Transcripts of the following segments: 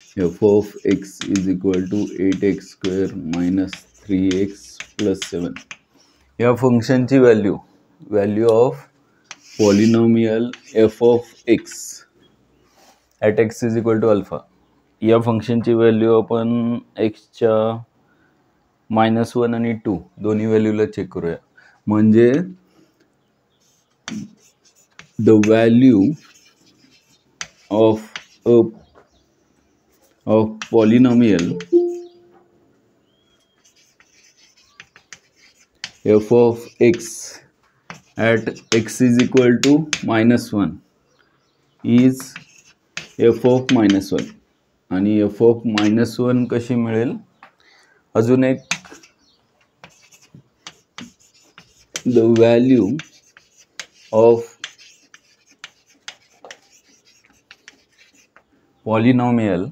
f of x is equal to 8x square minus 3x plus 7. या फंक्शनची value of polynomial f of x at x is equal to alpha. या फंक्शनची value आपण एक्सच्या -1 आणि 2 दोन्ही व्हॅल्यूला चेक करूया. म्हणजे the value of polynomial f of x at x is equal to -1 is f of -1. आणि f of -1 कशी मिळेल? अजून एक, the value of polynomial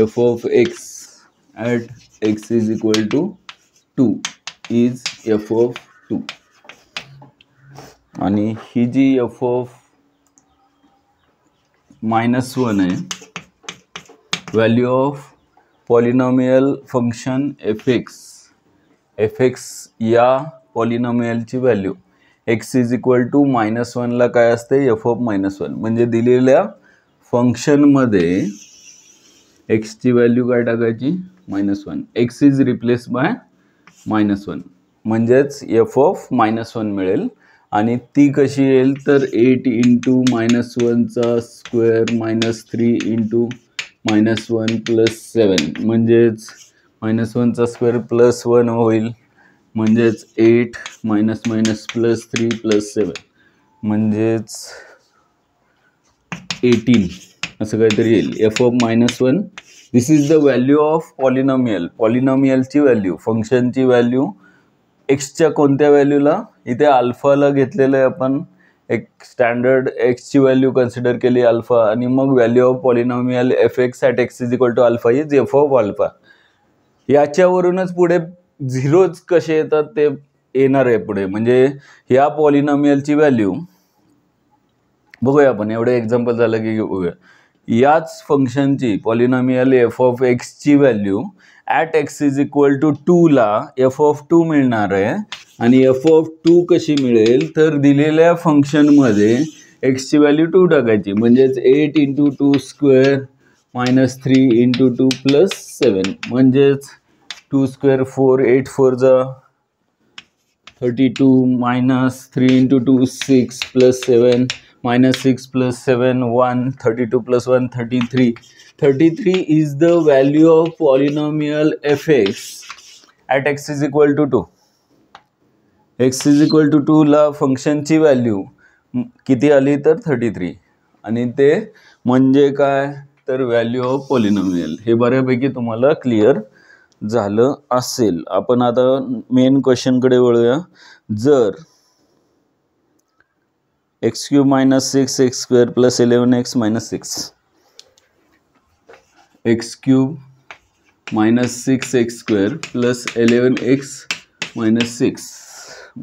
f of x at x is equal to 2 is f of 2. आणि ही जी f of -1 आहे, value of polynomial function fx या पॉलिनॉमियलची value x is equal to -1 ला काय असते? f of -1. म्हणजे दिलेल्या फंक्शनमध्ये x ची व्हॅल्यू काय टाकायची? -1. x इज रिप्लेस बाय -1 म्हणजेच f of -1 मिळेल. आणि ती कशी येईल? तर 8 इंटू -1 चा स्क्वेअर मायनस 3 इंटू -1 प्लस 7 म्हणजेच -1 चा स्क्वेअर प्लस 1 होईल. म्हणजेच 8 मायनस मायनस प्लस 3 प्लस 7 म्हणजेच 18 असं काहीतरी येईल. f of -1 this is the value of पॉलिनॉमियलची व्हॅल्यू, फंक्शनची व्हॅल्यू एक्सच्या कोणत्या व्हॅल्यूला? इथे अल्फाला घेतलेलं आहे आपण. एक स्टँडर्ड एक्सची व्हॅल्यू कन्सिडर केली अल्फा, आणि मग value of polynomial fx at x is equal to alpha is f of alpha. याच्यावरूनच पुढे झिरोज कसे येतात ते येणार आहे पुढे. म्हणजे ह्या पॉलिनॉमियलची व्हॅल्यू बघूया आपण. एवढे एक्झाम्पल झालं की बघूया. याच फंक्शनची पॉलिनॉमियल f ऑफ x ची value at x is equal to 2 ला f ऑफ 2 मिळणार आहे. आणि f ऑफ 2 कशी मिळेल? तर दिलेल्या फंक्शनमध्ये x ची व्हॅल्यू 2 टाकायची. म्हणजेच 8 into 2 square minus 3 into 2 plus 7 म्हणजेच 2 स्क्वेअर 4, 8 4 जा 32 minus 3 into 2 6 plus 7 minus 6 plus 7 1 32 plus 1 33 is the value of polynomial fx at x is equal to 2. x is equal to 2 ला फंक्शनची व्हॅल्यू किती आली? तर 33. आणि ते म्हणजे काय? तर व्हॅल्यू ऑफ पॉलिनॉमियल. हे बऱ्यापैकी तुम्हाला क्लिअर झालं असेल. आपण आता मेन क्वेश्चनकडे वळूया. जर x cube minus 6x square plus 11x minus 6, x cube minus 6x square plus 11x minus 6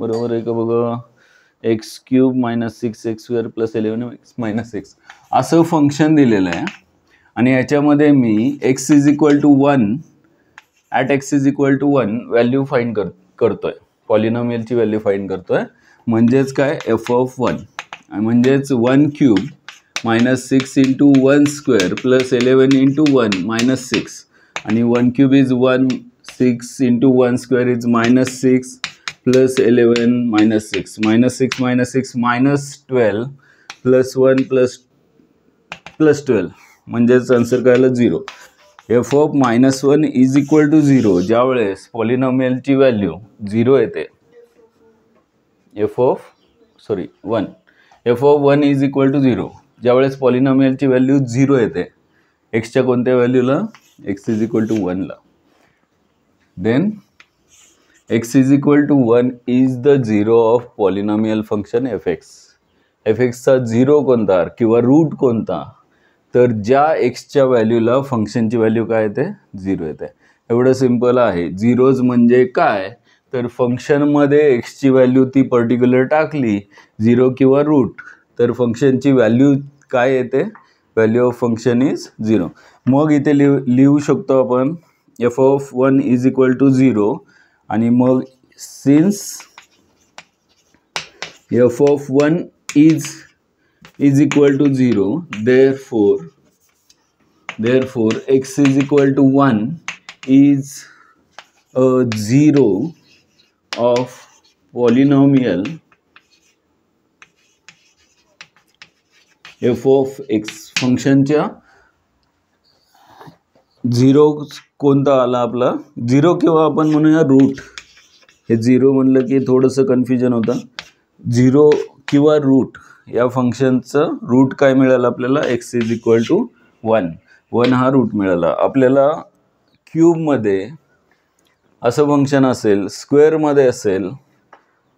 बरोबर आहे का बघा? x cube minus 6x square plus 11x minus 6 असं फंक्शन दिलेलं आहे. आणि याच्यामध्ये मी x is equal to 1 at x is equal to 1 value find करतोय. पॉलिनॉमियलची व्हॅल्यू फाइंड करतोय. म्हणजेच काय? f of 1 म्हणजेच 1 cube minus 6 into 1 square plus 11 into 1 minus 6. आणि 1 cube is 1, 6 into 1 square is minus 6 plus 11 minus 6 minus 6 minus 6 minus 12 plus 1 plus 12 म्हणजेच answer काय आलं? 0. f of -1 is equal to 0 ज्यावेळेस पॉलिनॉमियलची व्हॅल्यू 0 येते. f of 1 is equal to 0 ज्यावेळेस पॉलिनॉमियलची value 0 येते. एक्सच्या कोणत्या व्हॅल्यूला? x इज इक्वल टू 1 ला. Then x is equal to 1 is the zero of polynomial function fx. fxचा झिरो कोणता किंवा रूट कोणता? तर ज्या एक्सच्या व्हॅल्यूला फंक्शनची व्हॅल्यू काय येते? 0 येते. एवढं सिंपल आहे. झिरोज म्हणजे काय? तर फंक्शनमध्ये एक्सची व्हॅल्यू ती पर्टिक्युलर टाकली 0 किंवा रूट, तर फंक्शनची व्हॅल्यू काय येते? Value of function is 0. मग इथे लिहू शकतो आपण f(1) इज इक्वल टू 0 आणि मग since f(1) is equal to 0, therefore x is equal to 1 is a 0 of polynomial f of x. फंक्शनच्या 0 कोणता आला आपला 0 किंवा आपण म्हणूया रूट. हे 0 म्हणलं की थोडंसं कन्फ्युजन होतं. 0 किंवा रूट या फंक्शनचं रूट काय मिळालं आपल्याला x इज इक्वल टू 1 हा रूट मिळाला आपल्याला. क्यूबमध्ये असं फंक्शन असेल, स्क्वेअरमध्ये असेल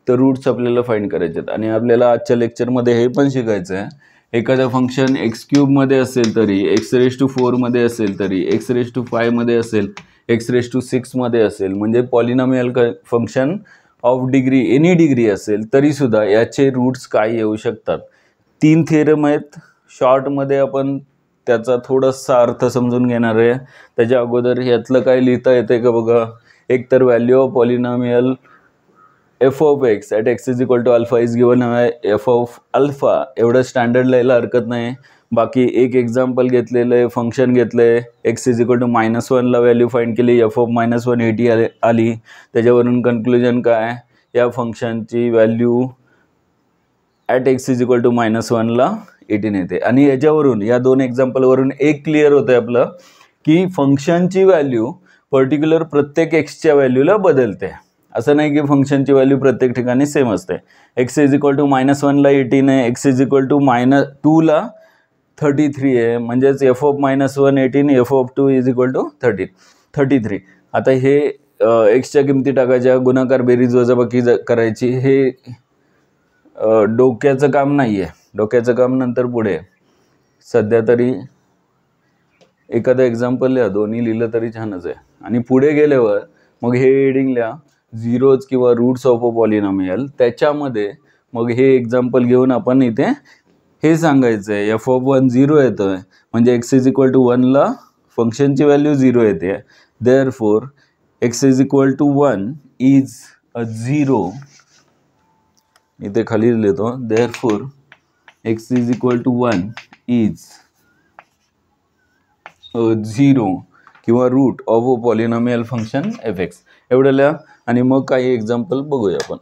तर रूट्स आपल्याला फाइंड करायचे आहेत. आणि आपल्याला आजच्या लेक्चरमध्ये हे पण शिकायचं आहे, एखादं फंक्शन x³ मध्ये असेल तरी, x⁴ मध्ये असेल तरी, x⁵ मध्ये असेल, x�6 मध्ये असेल, म्हणजे polynomial function of degree any degree असेल तरी सुद्धा याचे रूट्स काय येऊ शकतात. 3 थिअरम आहेत. शॉर्टमध्ये आपण त्याचा थोडासा अर्थ समजून घेणार आहे. त्याच्या अगोदर यातलं काय लिहिता येते का बघा. एक तर value of polynomial f of x at x is equal to alpha is given आहे f of alpha. एवढं स्टँडर्ड लिहायला हरकत नाही. बाकी एक एक्झाम्पल घेतलेलं आहे, फंक्शन घेतलं आहे, x is equal to -1 ला व्हॅल्यू फाइंड केली, f of -1 80 आली. त्याच्यावरून कन्क्लुजन काय, या फंक्शनची value at x is equal to -1 ला 18 येते. आणि याच्यावरून या 2 एक्झाम्पलवरून एक क्लिअर होतं आहे आपलं की फंक्शनची व्हॅल्यू पर्टिक्युलर प्रत्येक एक्सच्या व्हॅल्यूला बदलते. असं नाही की फंक्शनची व्हॅल्यू प्रत्येक ठिकाणी सेम असते. x इज इक्वल टू -1 ला 18 आहे, x इज इक्वल टू -2 ला 33 आहे. म्हणजेच f of -1 18, f of 2 is equal to 33. आता हे एक्सच्या किमती टाकायच्या, गुणाकार बेरीज वजाबाकी करायची. हे डोक्याचं काम नाही आहे. डोक्याचं काम नंतर पुढे. सध्या तरी एखादं एक्झाम्पल लिहा, दोन्ही लिहिलं तरी छानच आहे. आणि पुढे गेल्यावर मग हे हेडिंग लिहा, झिरोज किंवा रूट्स ऑफ अ पॉलिनॉमियल. त्याच्यामध्ये मग हे एक्झाम्पल घेऊन आपण इथे हे सांगायचं आहे f of 1 0 येतं आहे, म्हणजे x इज इक्वल टू 1 ला फंक्शनची व्हॅल्यू 0 येते. Therefore x is equal to 1 is a 0. इथे खाली लिहितो, therefore x is equal to 1 is a 0 किंवा root of a polynomial function f(x). एवढं लिहा आणि मग काही एक्झाम्पल बघूया आपण.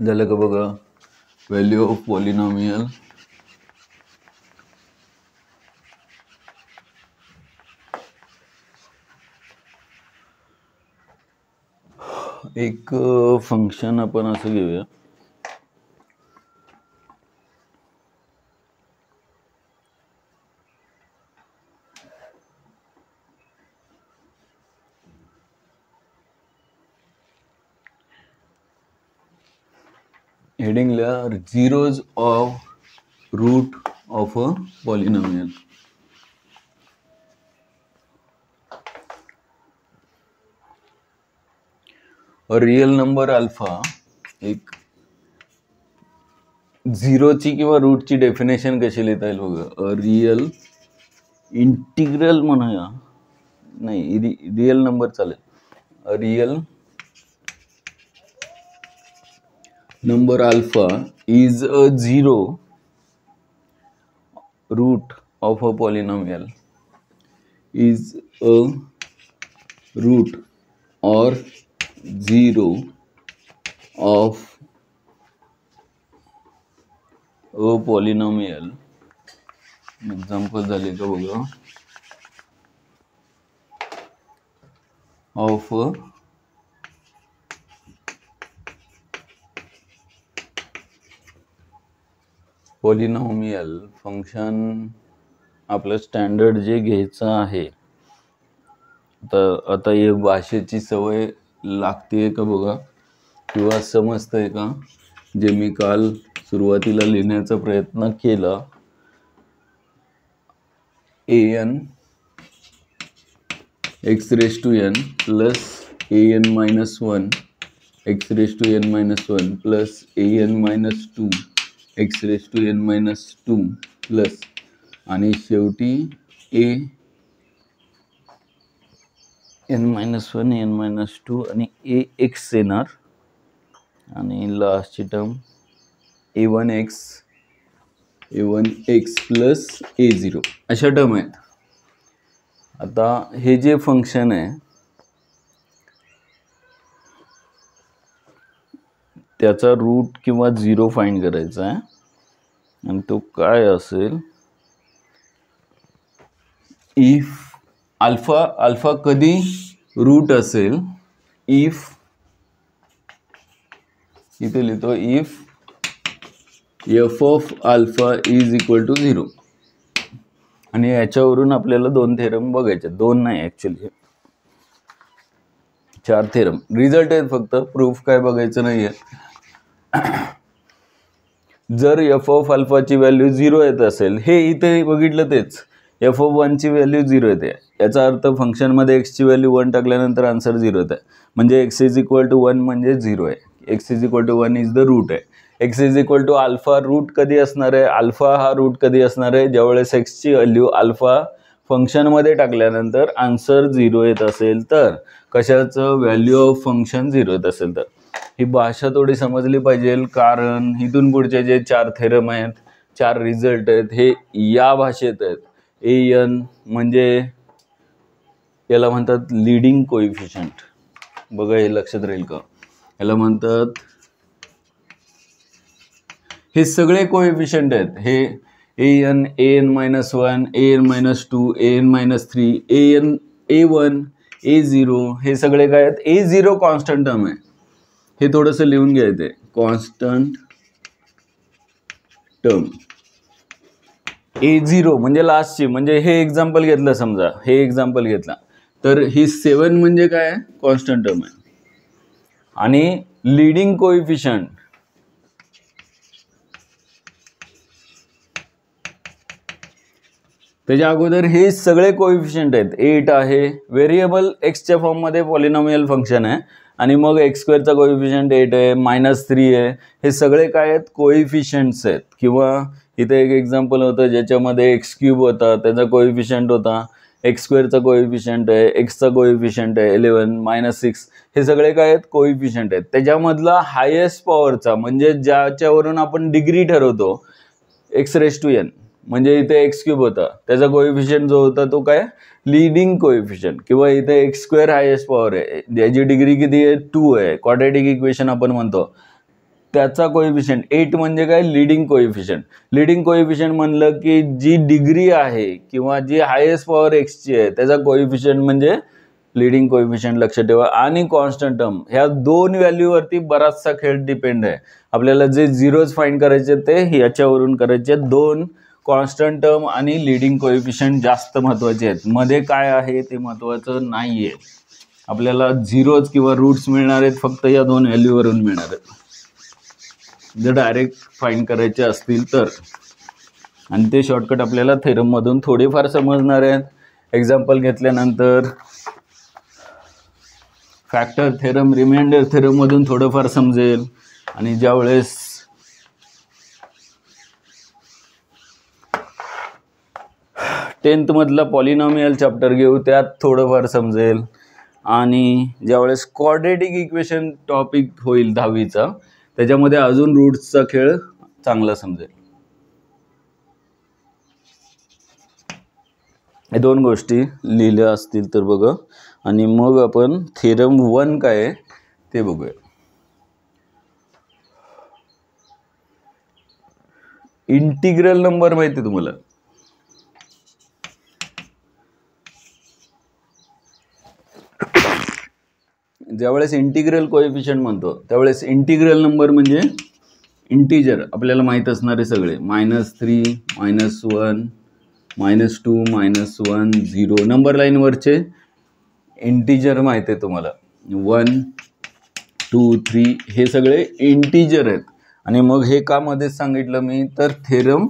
झालं का बघा. व्हॅल्यू ऑफ पॉलिनॉमियल एक फंक्शन आपण असं घेऊया, हेडिंगला zeros of root of a polynomial. Real number alpha एक झिरोची किंवा रूटची डेफिनेशन कशी लिहिता येईल बघा. रिअल इंटिग्रल म्हणूया, नाही रिअल नंबर चालेल. Real number alpha is a zero root of a polynomial, is a root or zero of a polynomial. example झाले का बघा. of a पॉलिनॉमियल फंक्शन आपलं स्टँडर्ड जे घ्यायचं आहे. तर आता हे भाषेची सवय लागते का बघा, किंवा समजतंय का, जे मी काल सुरुवातीला लिहिण्याचा प्रयत्न केला. an x raised to n plus an minus 1 x raised to n minus 1 plus an minus 2 x raised to n minus 2 plus आणि शेवटी a n minus 1 n minus 2 आणि a x येणार आणि लास्टची टर्म a1x प्लस a0 अशा term आहेत. आता हे जे फंक्शन आहे त्याचा रूट किंवा झिरो फाइंड करायचा आहे आणि तो काय असेल. इफ अल्फा कधी रूट असेल, इफ इथे लिहितो if F of alpha is equal to 0. आणि याच्यावरून आपल्याला 2 थेरम बघायचे, 2 नाही ॲक्च्युली 4 थेरम. रिझल्ट आहेत फक्त, प्रूफ काय बघायचं नाहीये. जर एफ ऑफ अल्फाची व्हॅल्यू 0 येत असेल, हे इथे बघितलं तेच, एफ ऑफ 1ची व्हॅल्यू 0 येते, याचा अर्थ फंक्शनमध्ये एक्सची व्हॅल्यू 1 टाकल्यानंतर आन्सर 0 येते. म्हणजे एक्स इज इक्वल टू 1 म्हणजे 0 आहे. X is equal to 1 is the root आहे. X is equal to alpha root कधी असणार आहे, अल्फा हा रूट कधी असणार आहे, ज्यावेळेस एक्सची व्हॅल्यू अल्फा फंक्शनमध्ये टाकल्यानंतर आन्सर 0 येत असेल तर. कशाचं, व्हॅल्यू ऑफ फंक्शन 0 येत असेल तर. ही भाषा थोडी समजली पाहिजे, कारण इथून पुढचे जे 4 थेरम आहेत, 4 रिझल्ट आहेत, हे या भाषेत आहेत. an म्हणजे याला म्हणतात लीडिंग कोइफिशियंट. बघा हे लक्षात राहील का, याला म्हणतात, हे सगळे कोइफिशियंट आहेत. हे an minus 1 an minus 2 an minus 3 a1 a0 हे सगळे काय आहेत. a0 कॉन्स्टंट टर्म आहे, हे थोडंसं लिहून घ्यायचं, कॉन्स्टंट टर्म. a0 म्हणजे लास्टची, म्हणजे हे एक्झाम्पल घेतलं, समजा हे एक्झाम्पल घेतला तर ही 7 म्हणजे काय, कॉन्स्टंट टर्म आहे. आणि लीडिंग कोइफिशियंट त्याच्या अगोदर हे सगळे कोइफिशियंट आहेत. 8 आहे, व्हेरिएबल एक्सच्या फॉर्ममध्ये पॉलिनॉमियल फंक्शन आहे, आणि मग एक्स स्क्वेअरचा कोइफिशियंट 8 आहे, -3 आहे. हे सगळे काय आहेत, कोइफिशियंट्स आहेत. किंवा इथे एक एक्झाम्पल होतं ज्याच्यामध्ये x³ होता, त्याचा कोइफिशियंट होता, एक्स स्क्वेअरचा कोइफिशियंट आहे, एक्सचा कोइफिशियंट आहे 11 -6. हे सगळे काय आहेत, कोइफिशियंट आहेत. त्याच्यामधला हायेस्ट पॉवरचा म्हणजे ज्याच्यावरून आपण डिग्री ठरवतो, x raised to n म्हणजे इथे x³ होता, त्याचा कोइफिशियंट जो होता तो काय, लीडिंग कोइफिशियंट. किंवा इथे x² हायेस्ट पॉवर आहे, ज्याची डिग्री किती आहे, 2 आहे, क्वाड्रॅटिक इक्वेशन आपण म्हणतो, त्याचा कोइफिशियंट 8 म्हणजे काय, लीडिंग कोइफिशियंट. लीडिंग कोइफिशियंट म्हणलं की जी डिग्री आहे किंवा जी हायेस्ट पॉवर एक्सची आहे त्याचा कोइफिशियंट म्हणजे लीडिंग कोइफिशियंट, लक्षात ठेवा. आणि कॉन्स्टंट टर्म, ह्या 2 व्हॅल्यूवरती बराचसा खेळ डिपेंड आहे. आपल्याला जे झिरोज फाइंड करायचे ते याच्यावरून करायचे. 2 कॉन्स्टंट टर्म आणि लीडिंग कोइफिशियंट जास्त महत्त्वाचे आहेत. मध्ये काय आहे ते महत्त्वाचं नाही आहे. आपल्याला झिरोज किंवा रूट्स मिळणार आहेत फक्त या 2 व्हॅल्यूवरून मिळणार आहेत. जर डायरेक्ट फाइंड करायचे असतील तर, आणि ते शॉर्टकट आपल्याला थेरममधून थोडेफार समजणार आहेत. एक्झाम्पल घेतल्यानंतर फॅक्टर थेरम, रिमाइंडर थेरममधून थोडंफार समजेल. आणि ज्यावेळेस टेन्थमधला पॉलिनॉमियल चॅप्टर घेऊ त्यात थोडंफार समजेल. आणि ज्यावेळेस क्वाड्रेटिक इक्वेशन टॉपिक होईल 10वीचा, त्याच्यामध्ये अजून रूट्सचा खेळ चांगला समजेल. हे 2 गोष्टी लिहिल्या असतील तर बघा. आणि मग आपण थेरम 1 काय आहे ते बघूया. इंटिग्रल नंबर माहिती आहे तुम्हाला? ज्यावेळेस इंटिग्रल कोएफिशियंट म्हणतो त्यावेळेस इंटिग्रल नंबर म्हणजे इंटिजर आपल्याला माहीत असणारे सगळे, -3, -1, -2, -1, 0 नंबर लाईनवरचे इंटिजर माहिती आहे तुम्हाला. 1, 2, 3 हे सगळे इंटिजर आहेत. आणि मग हे का मध्येच सांगितलं मी तर थेरम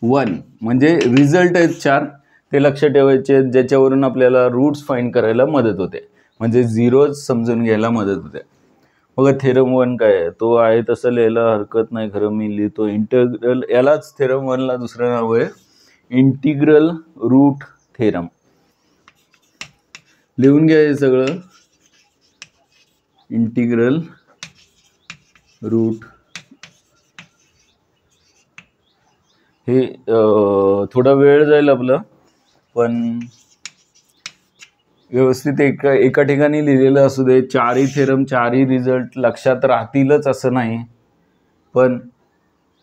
1 म्हणजे रिझल्ट आहेत 4 ते लक्ष ठेवायचे, ज्याच्यावरून आपल्याला रूट्स फाइंड करायला मदत होते, म्हणजे झिरोज समजून घ्यायला मदत होते. बघा थेरम 1 काय आहे, तो आहे तसं लिहायला हरकत नाही, खरं मी लिहितो इंटिग्रल. यालाच थेरम 1ला दुसरं नाव आहे इंटिग्रल रूट थेरम. लिहून घ्या हे सगळं, इंटिग्रल रूट. हे थोडा वेळ जाईल आपला, पण व्यवस्थित एका ठिकाणी लिहिलेलं असू दे. 4ही थेरम 4ही रिझल्ट लक्षात राहतीलच असं नाही, पण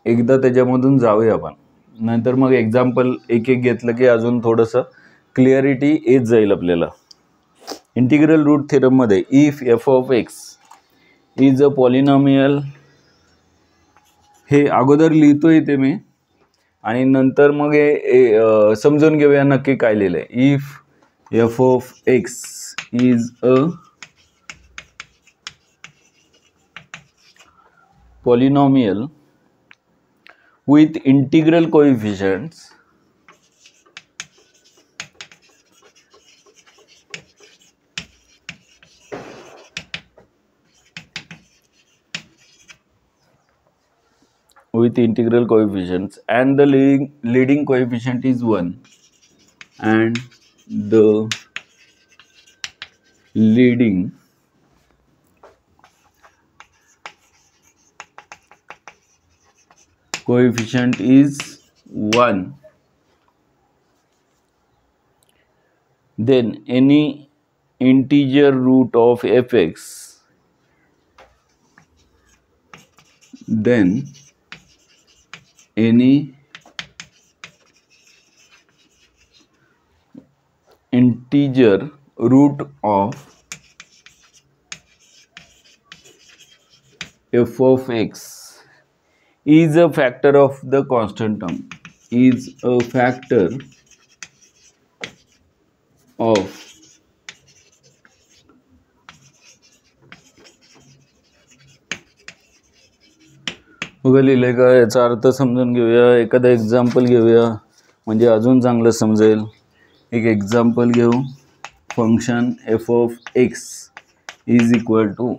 एकदा त्याच्यामधून जाऊया आपण, नंतर मग एक्झाम्पल एक एक घेतलं की अजून थोडंसं क्लिअरिटी येत जाईल आपल्याला. इंटिग्रल रूट थेरममध्ये if F of x is a polynomial, हे अगोदर लिहितो इथे मी आणि नंतर मग हे समजून घेऊया नक्की काय लिहिलंय. If f of x is a polynomial with integral coefficients and the leading coefficient is 1 and the leading coefficient is 1, then any integer root of fx, then any integer root of f of x is a factor of the constant term, is a factor of बघा लिहिलंय का, याचा अर्थ समजून घेऊया. एखादा example घेऊया म्हणजे अजून चांगलं समजेल. एक एक्झाम्पल घेऊ. Function F of x is equal to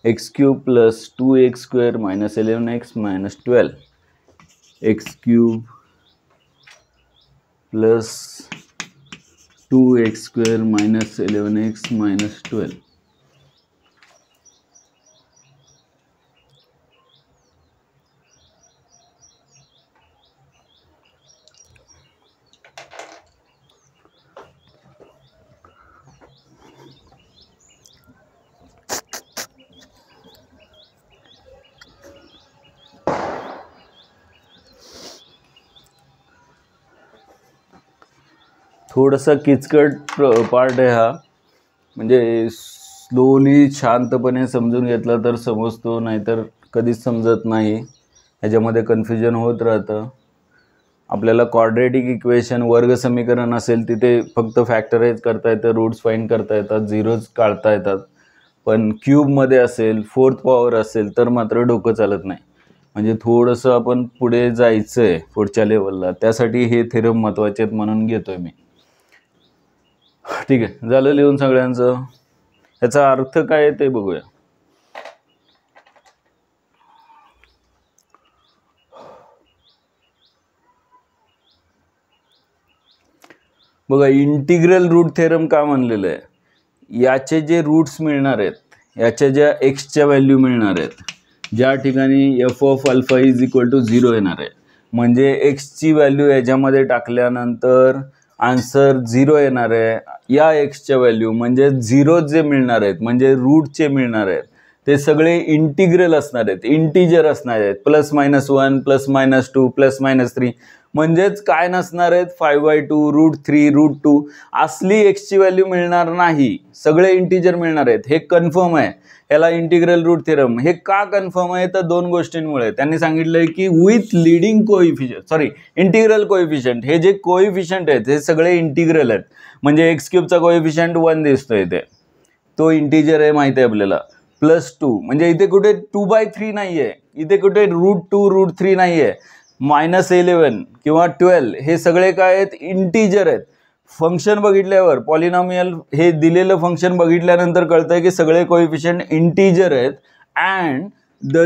x³ + 2x² - 11x - 12, x³ + 2x² - 11x - 12. थोडासा किचकट पार्ट आहे हा, म्हणजे स्लोली शांतपणे समजून घेतला तर समजतो, नाहीतर कधीच समजत नाही. ह्याच्यामध्ये कन्फ्युजन होत राहतं. आपल्याला क्वाड्रेटिक इक्वेशन वर्ग समीकरण असेल तिथे फक्त फॅक्टराइज करता येतं, रूट्स फाइंड करता येतात, झिरोज काढता येतात. पण क्यूबमध्ये असेल, फोर्थ पॉवर असेल तर मात्र डोकं चालत नाही. म्हणजे थोडंसं आपण पुढे जायचं आहे पुढच्या लेवलला, त्यासाठी हे थेरम महत्त्वाचे आहेत म्हणून घेतोय मी. ठीक आहे, झालं लिहून सगळ्यांचं. याचा अर्थ काय आहे ते बघूया. बघा, इंटिग्रल रूट थेरम का म्हणलेलं आहे, याचे जे रूट्स मिळणार आहेत, याच्या ज्या एक्सच्या व्हॅल्यू मिळणार आहेत, ज्या ठिकाणी F of alpha is equal to 0 येणार आहे, म्हणजे एक्सची व्हॅल्यू याच्यामध्ये टाकल्यानंतर आन्सर 0 येणार आहे. या एक्सच्या व्हॅल्यू म्हणजे 0 जे मिळणार आहेत, म्हणजे रूटचे मिळणार आहेत, ते सगळे इंटिग्रल असणार आहेत, इंटिजर असणार आहेत. +-1 +-2 +-3 म्हणजेच काय नसणार आहेत, 5/2 √3 √2 असली एक्सची व्हॅल्यू मिळणार नाही, सगळे इंटिजर मिळणार आहेत. हे कन्फर्म आहे. याला इंटिग्रल रूट थेरम. हे का कन्फर्म आहे तर दोन गोष्टींमुळे. त्यांनी सांगितलंय की with leading coefficient, integral coefficient, हे जे कोइफिशियंट आहेत हे सगळे इंटिग्रल आहेत. म्हणजे x³ कोइफिशियंट 1 दिसतोय इथे, तो इंटिजर आहे माहिती आहे आपल्याला. +2 म्हणजे इथे कुठे 2/3 नाहीये, इथे कुठे √2 √3 नाहीये. -11 किंवा 12 हे सगळे काय आहेत, इंटिजर आहेत. फंक्शन बघितल्यावर, पॉलिनॉमियल हे दिलेलं फंक्शन बघितल्यानंतर कळतंय की सगळे कोइफिशियंट इंटिजर आहेत. And the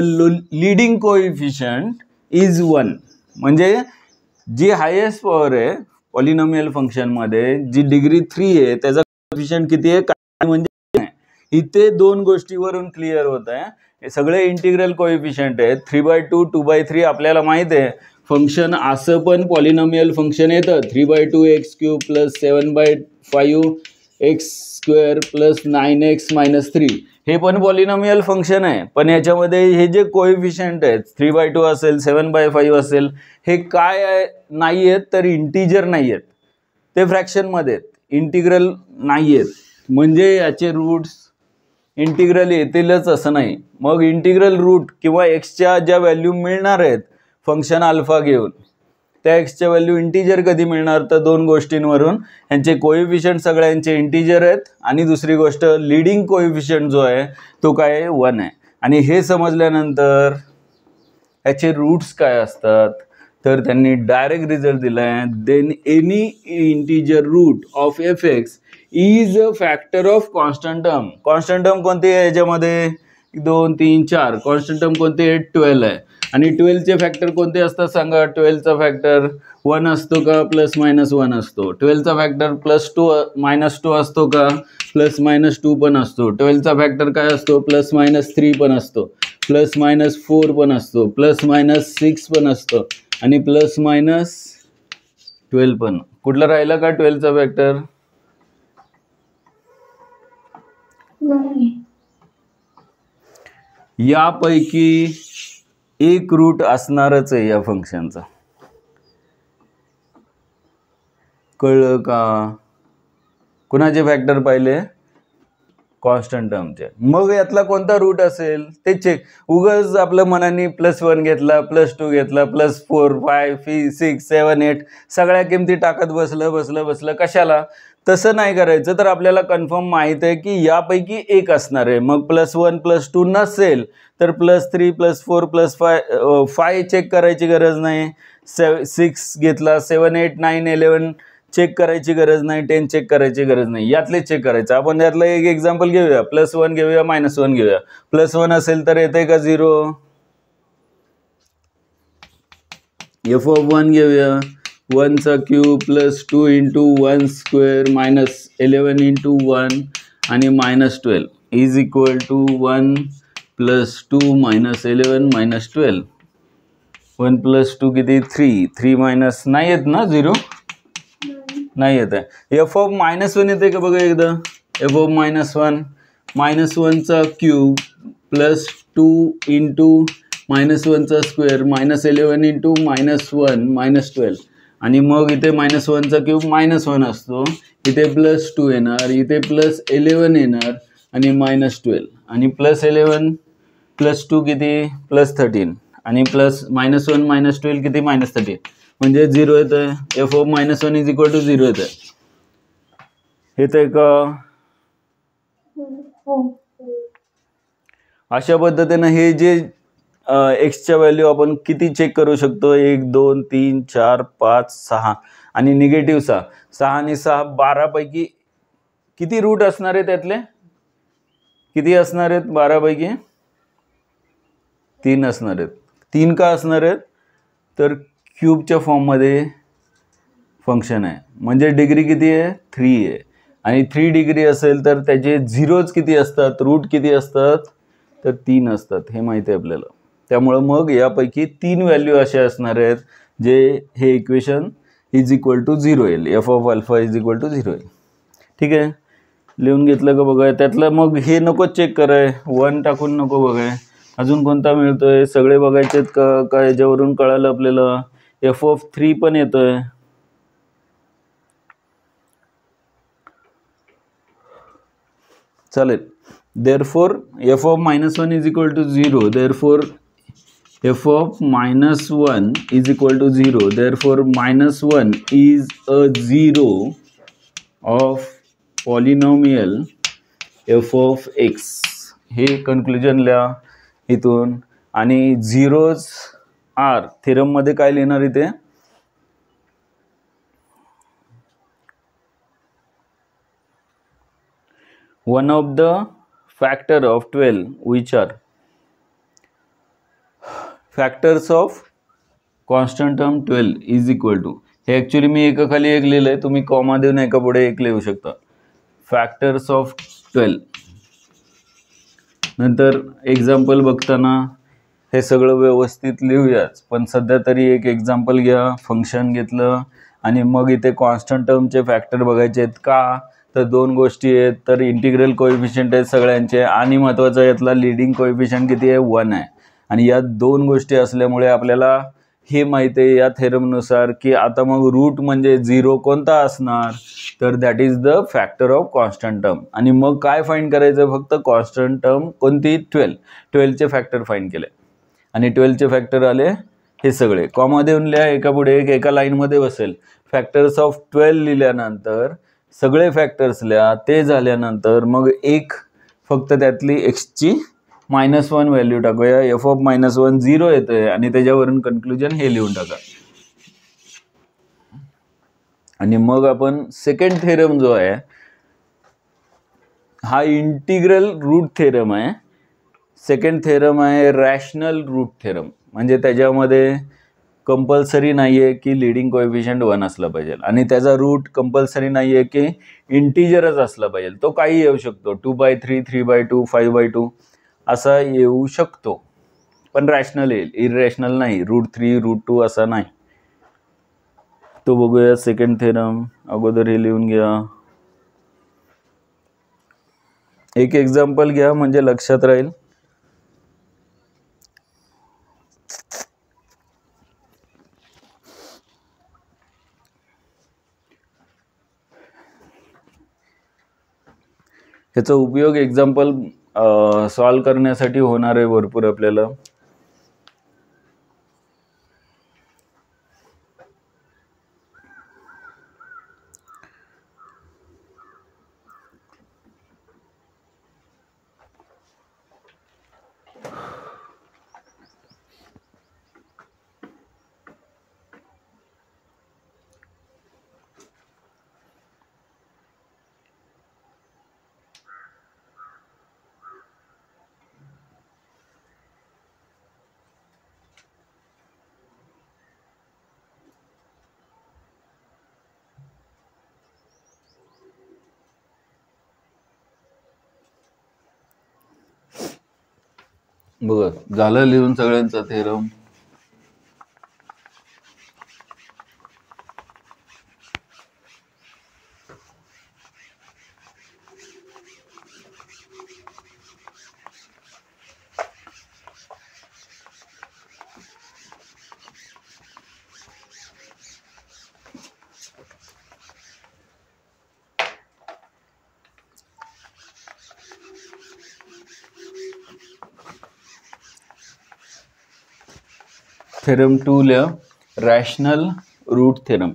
leading coefficient is 1. म्हणजे जी हायेस्ट पॉवर आहे पॉलिनॉमियल फंक्शनमध्ये, जी डिग्री 3 आहे, त्याचा कोइफिशियंट किती आहे, काय म्हणजे इथे दोन गोष्टीवरून क्लिअर होत आहे. हे सगळे इंटिग्रल कोइफिशियंट आहेत. 3/2 2/3 आपल्याला माहित आहे. फंक्शन असं पण पॉलिनॉमियल फंक्शन येतं, 3/2 x³ + 7/5 x² + 9x - 3. हे पण पॉलिनॉमियल फंक्शन आहे, पण याच्यामध्ये हे जे कोइफिशियंट आहेत, 3/2 असेल, 7/5 असेल, हे काय आहे, नाही आहेत, तर इंटिजर नाही आहेत, ते फ्रॅक्शनमध्ये आहेत, इंटिग्रल नाही आहेत. म्हणजे याचे रूट्स इंटिग्रल येतीलच असं नाही. मग इंटिग्रल रूट किंवा एक्सच्या ज्या व्हॅल्यू मिळणार आहेत फंक्शन अल्फा घेऊन, त्या एक्सच्या व्हॅल्यू इंटिजर कधी मिळणार तर दोन गोष्टींवरून. यांचे कोइफिशियंट सगळ्यांचे इंटिजर आहेत, आणि दुसरी गोष्ट लीडिंग कोइफिशियंट जो आहे तो काय आहे, 1 आहे. आणि हे समजल्यानंतर याचे रूट्स काय असतात तर त्यांनी डायरेक्ट रिझल्ट दिला आहे. Then any integer root of f(x) is a factor of constant term. Constant term कोणती आहे याच्यामध्ये, 2 3 4. कॉन्स्टंट टर्म कोणती आहे, 12 आहे. आणि 12चे फॅक्टर कोणते असतात सांगा. 12चा फॅक्टर 1 असतो का, +-1 असतो. 12चा फॅक्टर +2 -2 असतो का, +-2 पण असतो. 12चा फॅक्टर काय असतो, +-3 पण असतो, +-4 पण असतो, +-6 पण असतो, आणि +-12 पण. कुठला राहिला का 12चा फॅक्टर, यापैकी एक रूट असणारच आहे या फंक्शनचा. कळलं का. कुणाचे फॅक्टर पाहिले, कॉन्स्टंट टर्मचे. मग यातला कोणता रूट असेल ते चेक. उगाच आपल्या मनाने +1 घेतला, +2 घेतला, +4 5 6 7 8 सगळ्या किमती टाकत बसलं कशाला. तसं नाही करायचं. तर आपल्याला कन्फर्म माहित आहे की यापैकी एक असणार आहे. मग +1 +2 नसेल तर +3 +4 +5 चेक करायची गरज नाही. 6 घेतला, 7 8 9 11 चेक करायची गरज नाही, 10 चेक करायची गरज नाही, यातलेच चेक करायचं. आपण यातलं एक एक्झाम्पल घेऊया. +1 घेऊया, -1 घेऊया. +1 असेल तर येते का 0. f(1) घेऊया. 1चा क्यूब +2 × 1² -11 × 1 आणि -12 इज इक्वल टू 1 + 2 -11 -12. 1 + 2 किती, 3. 3 मायनस नाही येत ना, 0 नाही येत आहे. f(-1) येते का बघा एकदा. f(-1) -1चा cube +2 × -1चा square -11 × -1 -12. आणि मग इथे -1चा क्यूब -1 असतो, इथे +2 येणार, इथे +11 येणार, आणि -12. आणि +11 +2 किती, +13. आणि -1 -12 किती, -13. म्हणजे 0 येतं. f(-1) इज इक्वल टू 0 येतं. येतंय का. अशा पद्धतीनं हे जे एक्सच्या व्हॅल्यू आपण किती चेक करू शकतो, 1 2 3 4 5 6 आणि निगेटिव्ह 6, 6 आणि 6 12 पैकी किती रूट असणार आहे, त्यातले किती असणार आहेत, 12 पैकी 3 असणार आहेत. 3 का असणार आहेत, तर क्यूबच्या फॉर्ममध्ये फंक्शन आहे, म्हणजे डिग्री किती आहे, 3 आहे. आणि 3 डिग्री असेल तर त्याचे झिरोज किती असतात, रूट किती असतात, तर 3 असतात, हे माहिती आहे आपल्याला. त्यामुळं मग यापैकी 3 व्हॅल्यू असे असणार आहेत जे हे इक्वेशन इज इक्वल टू 0 येईल, F of alpha is equal to 0 येईल. ठीक आहे, लिहून घेतलं का बघा. त्यातलं मग हे नको चेक कराय, 1 टाकून नको बघाय, अजून कोणता मिळतोय सगळे बघायचेत का, काय याच्यावरून कळालं आपल्याला. एफ ऑफ 3 पण येतोय. चालेल. Therefore F of -1 is equal to 0, therefore f of -1 is equal to 0, therefore -1 is a 0 of polynomial f of x. हे कन्क्लुजन लिहा इथून. आणि झिरोज आर थेरम मध्ये काय लिहिणार इथे, one of the factor of 12 which are factors of constant term 12 is equal to, हे actually मी एकाखाली एक लिहिलं आहे, तुम्ही कॉमा देऊन एका पुढे एक लिहू शकता. Factors of 12. नंतर एक्झाम्पल बघताना हे सगळं व्यवस्थित लिहूयाच, पण सध्या तरी एक एक्झाम्पल घ्या. फंक्शन घेतलं आणि मग इथे कॉन्स्टंट टर्मचे फॅक्टर बघायचे आहेत का, तर 2 गोष्टी आहेत, तर इंटिग्रल कोएफिशियंट आहेत सगळ्यांचे, आणि महत्त्वाचा यातला लीडिंग कोएफिशियंट किती आहे, 1 आहे. आणि या 2 गोष्टी असल्यामुळे आपल्याला हे माहिती आहे या थेरमनुसार की आता मग रूट म्हणजे 0 कोणता असणार, तर that is the factor of constant term. आणि मग काय फाइंड करायचं, फक्त कॉन्स्टंट टर्म कोणती, 12चे फॅक्टर फाइंड केले. आणि 12चे फॅक्टर आले हे सगळे, कॉमा देऊन लिहा एका पुढे एक, एका लाईनमध्ये बसेल. फॅक्टर्स ऑफ 12 लिहिल्यानंतर सगळे फॅक्टर्स लिहा, ते झाल्यानंतर मग एक फक्त त्यातली एक्सची -1 व्हॅल्यू टाकूया. एफ ऑफ -1 0 येतोय आणि त्याच्यावरून कन्क्लुजन हे लिहून टाका. आणि मग आपण सेकंड थेरम जो आहे हा इंटिग्रल रूट थेरम आहे. सेकंड थेरम आहे रॅशनल रूट थेरम, म्हणजे त्याच्यामध्ये कंपल्सरी नाही आहे की लिडिंग कोएफिशियंट 1 असला पाहिजे, आणि त्याचा रूट कंपल्सरी नाही आहे की इंटिजरच असला पाहिजे. तो काही येऊ शकतो, 2/3, 3/2, 5/2 असा येऊ शकतो, पण रॅशनल येईल, इररॅशनल नाही. √3 √2 असा नाही. तो बघूया सेकंड थेरम. अगोदर हे लिहून घ्या, एक एक्झाम्पल घ्या म्हणजे लक्षात राहील. ह्याचा उपयोग एक्झाम्पल सॉल्व करण्यासाठी होणार आहे भरपूर आपल्याला. बघा झालं लिहून सगळ्यांचा थेरम. थेरम 2 लिहा, rational root theorem.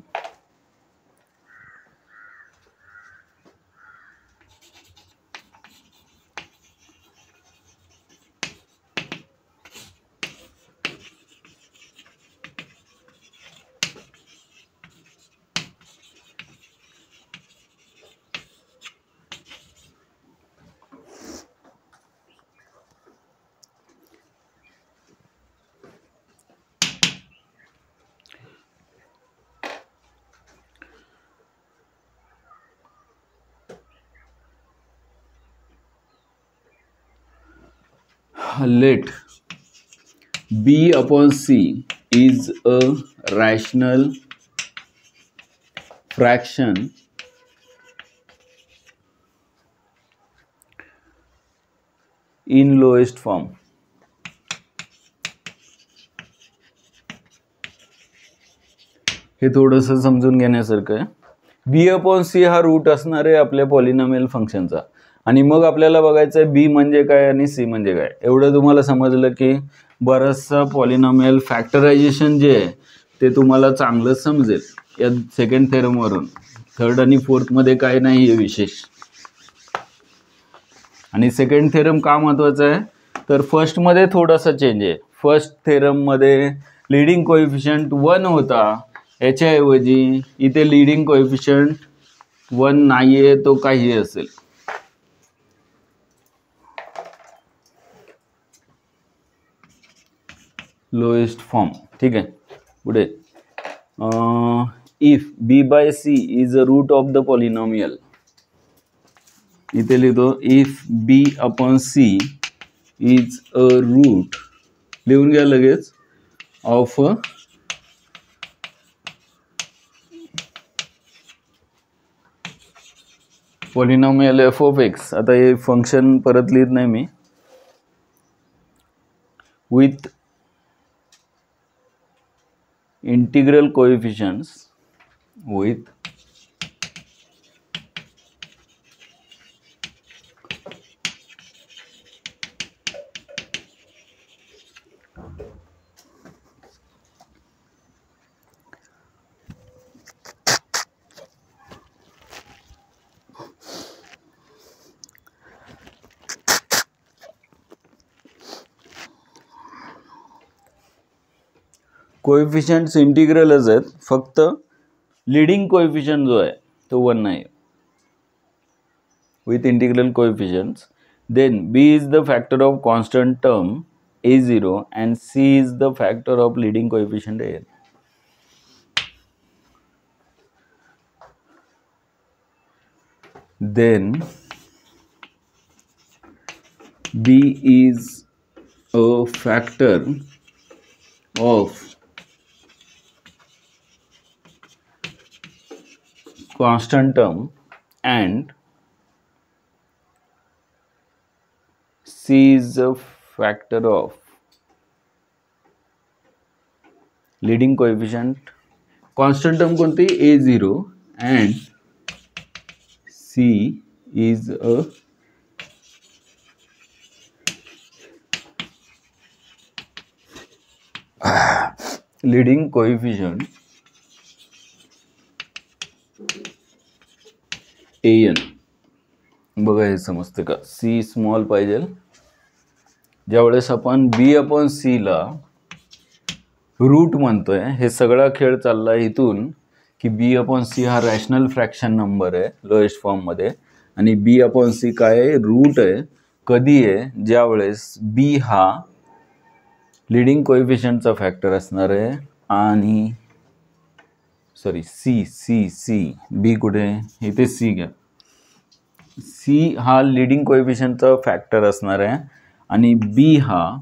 let b upon c is a rational fraction in lowest form. हे थोडंसं समजून घेण्यासारखं आहे. बी अपॉन सी हा रूट असणार आहे आपल्या पॉलिनॉमियल फंक्शनचा, आणि मग आपल्याला बघायचं आहे बी म्हणजे काय आणि सी म्हणजे काय. एवढं तुम्हाला समजलं की बरंचसं पॉलिनॉमियल फॅक्टरायझेशन जे आहे ते तुम्हाला चांगलं समजेल या सेकंड थेरमवरून. थर्ड आणि फोर्थमध्ये काय नाही आहे विशेष. आणि सेकंड थेरम का महत्त्वाचा आहे तर फर्स्टमध्ये थोडासा चेंज आहे. फर्स्ट थेरममध्ये लीडिंग कोएफिशियंट 1 होता, याच्याऐवजी इथे लीडिंग कोएफिशियंट 1 नाही आहे, तो काही असेल. Lowest form. ठीक आहे. पुढे if b by c is a root of the polynomial. इथे लिहितो if b upon c is a root, लिहून घ्या लगेच, of polynomial f of x. आता हे फंक्शन परत लिहित नाही मी. With integral coefficients, with coefficients इंटिग्रलच आहेत, फक्त लीडिंग कोएफिशियंट जो आहे तो 1 नाही. With integral coefficients, then b is the factor of constant term a0 and c is the factor of leading coefficient an. Then b is a factor of constant term and c is a factor of leading coefficient. constant term कोणती a0 and c is a leading coefficient an. बघा हे समजते का. c small पाहिजे. ज्यावेळेस आपण b upon C ला route म्हणतोय, हे सगळा खेळ चालला इथून की b अपॉन सी हा रॅशनल फ्रॅक्शन नंबर आहे लोएस्ट फॉर्म मध्ये, आणि b अपॉन सी काय आहे, रूट आहे. कधी आहे, ज्यावेळेस b हा लीडिंग कोएफिशियंटचा फॅक्टर असणार आहे, आणि सॉरी सी बी कुठे, इथे सी घ्या. सी हा लीडिंग कोएफिशियंटचा फॅक्टर असणार आहे आणि बी हा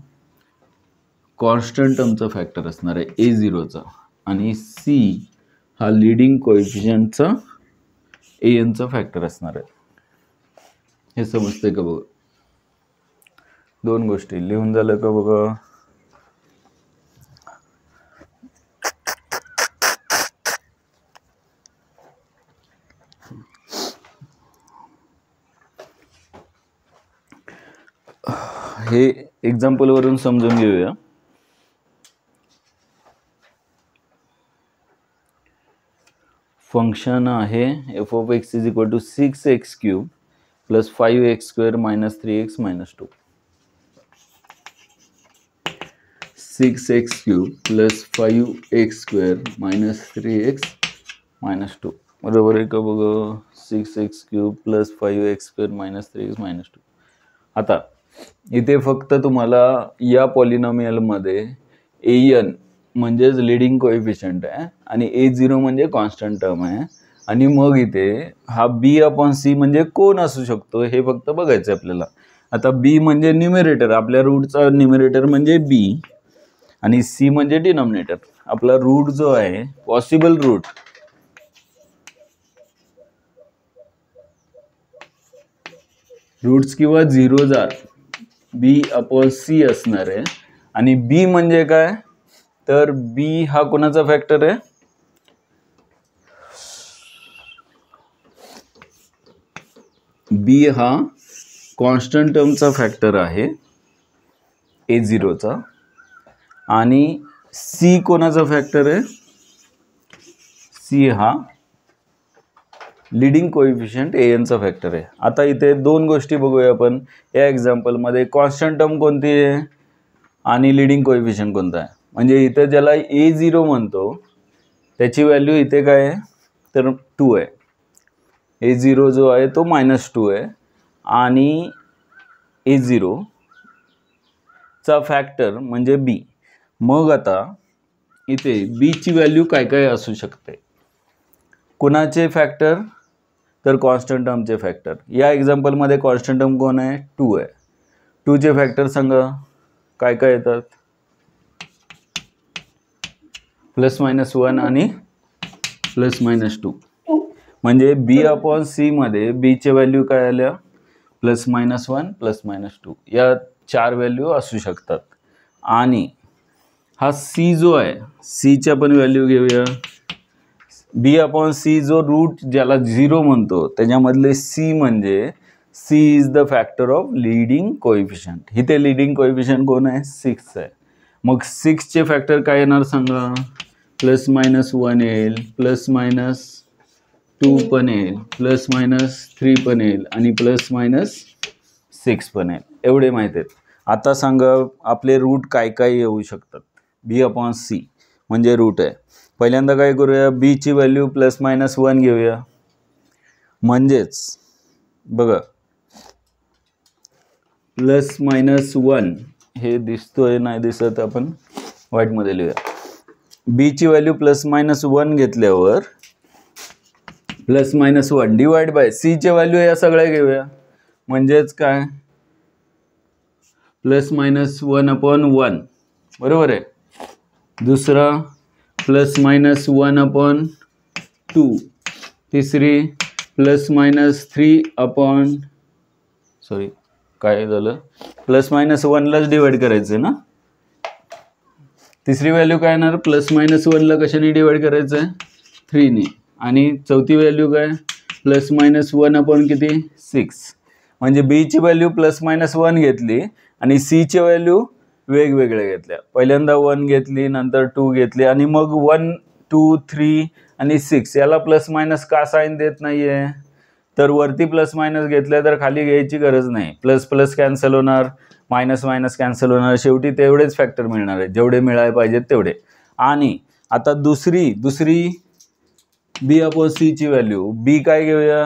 कॉन्स्टंट टर्मचा फॅक्टर असणार आहे a0चा, आणि सी हा लीडिंग कोएफिशियंटचा anचा फॅक्टर असणार आहे. हे समजते का बघा. दोन गोष्टी लिहून झालं का बघा. हे एक्झाम्पल वरून समजून घेऊया. फंक्शन आहे F of x is equal to 6x³ plus 5x² minus 3x minus 2. 6x³ plus 5x² minus 3x minus 2. बरोबर आहे का बघा. 6x³ plus 5x² minus 3x minus 2. आता इथे फक्त तुम्हाला या पॉलिनॉमियलमध्ये an म्हणजेच लीडिंग कोएफिशियंट आहे आणि a0 म्हणजे कॉन्स्टंट टर्म आहे, आणि मग इथे हा b अपॉन सी म्हणजे कोण असू शकतो हे फक्त बघायचं आपल्याला. आता बी म्हणजे न्यूमरेटर, आपल्या रूटचा न्यूमरेटर म्हणजे बी आणि सी म्हणजे डिनॉमिनेटर. आपला रूट जो आहे पॉसिबल रूट रूट्स किंवा झिरो जार बी अपॉन सी असणार आहे. आणि बी म्हणजे काय, तर बी हा कोणाचा फॅक्टर आहे, बी हा कॉन्स्टंट टर्मचा फॅक्टर आहे A0चा. आणि सी कोणाचा फॅक्टर आहे, सी हा लीडिंग कोएफिशियंट AN चा फॅक्टर आहे. आता इथे दोन गोष्टी बघूया आपण या एक्झाम्पल मध्ये. कॉन्स्टंट टर्म कोणती आहे आणि लीडिंग कोएफिशियंट कोणता आहे. म्हणजे इथे ज्याला A0 म्हणतो त्याची व्हॅल्यू इथे काय आहे, तर 2 आहे. A0 जो आहे तो -2 आहे आणि A0 चा फॅक्टर म्हणजे B. मग आता इथे B ची व्हॅल्यू काय काय असू शकते, कोणाचे फॅक्टर, तर कॉन्स्टंट टर्मचे फॅक्टर. या एक्झाम्पलमध्ये कॉन्स्टंट टर्म कोण आहे, 2 आहे. 2 चे फॅक्टर सांगा काय काय येतात, +-1 आणि +-2. म्हणजे B अपॉन सी मध्ये B चे व्हॅल्यू काय आल्या, +-1 +-2. या 4 व्हॅल्यू असू शकतात. आणि हा C जो आहे, C च्या पण व्हॅल्यू घेऊया. B अपॉन सी जो रूट ज्याला 0 म्हणतो त्याच्यामधले C म्हणजे C is the factor of leading coefficient. इथे लीडिंग कोएफिशियंट कोण आहे, 6 आहे. मग 6 चे फॅक्टर काय येणार सांगा, +-1 येईल, +-2 पण येईल, +-3 पण येईल आणि +-6 पण येईल. एवढे माहित आहेत. आता सांगा आपले रूट काय काय येऊ शकतात. B अपॉन सी म्हणजे रूट आहे. पहिल्यांदा काय करूया, B ची व्हॅल्यू +-1 घेऊया. म्हणजेच बघा +-1 हे दिसतोय नाही दिसत, आपण व्हाईट मध्ये लिहूया. B ची व्हॅल्यू +-1 घेतल्यावर +-1 डिवाइड बाय C च्या व्हॅल्यू या सगळ्या घेऊया. म्हणजेच काय, +-1/1 बरोबर आहे. दुसरा +-1/2. तिसरी +-3 सॉरी काय झालं, +-1 लाच डिवाइड करायचं ना. तिसरी व्हॅल्यू काय येणार, +-1 ला कशाने डिवाइड करायचं आहे, 3 ने. आणि चौथी व्हॅल्यू काय, +-1 किती, 6. म्हणजे B ची व्हॅल्यू +-1 घेतली आणि C ची व्हॅल्यू वेगवेगळ्या घेतल्या. पहिल्यांदा 1 घेतली, नंतर 2 घेतली आणि मग 1, 2, 3 आणि 6 याला +- का साईन देत नाहीये, तर वरती +- घेतलं तर खाली घ्यायची गरज नाही. ++ कॅन्सल होणार, -- कॅन्सल होणार, शेवटी तेवढेच फॅक्टर मिळणार आहे जेवढे मिळायला पाहिजेत तेवढे. आणि आता दुसरी B अपॉन सी ची व्हॅल्यू, B काय घेऊया,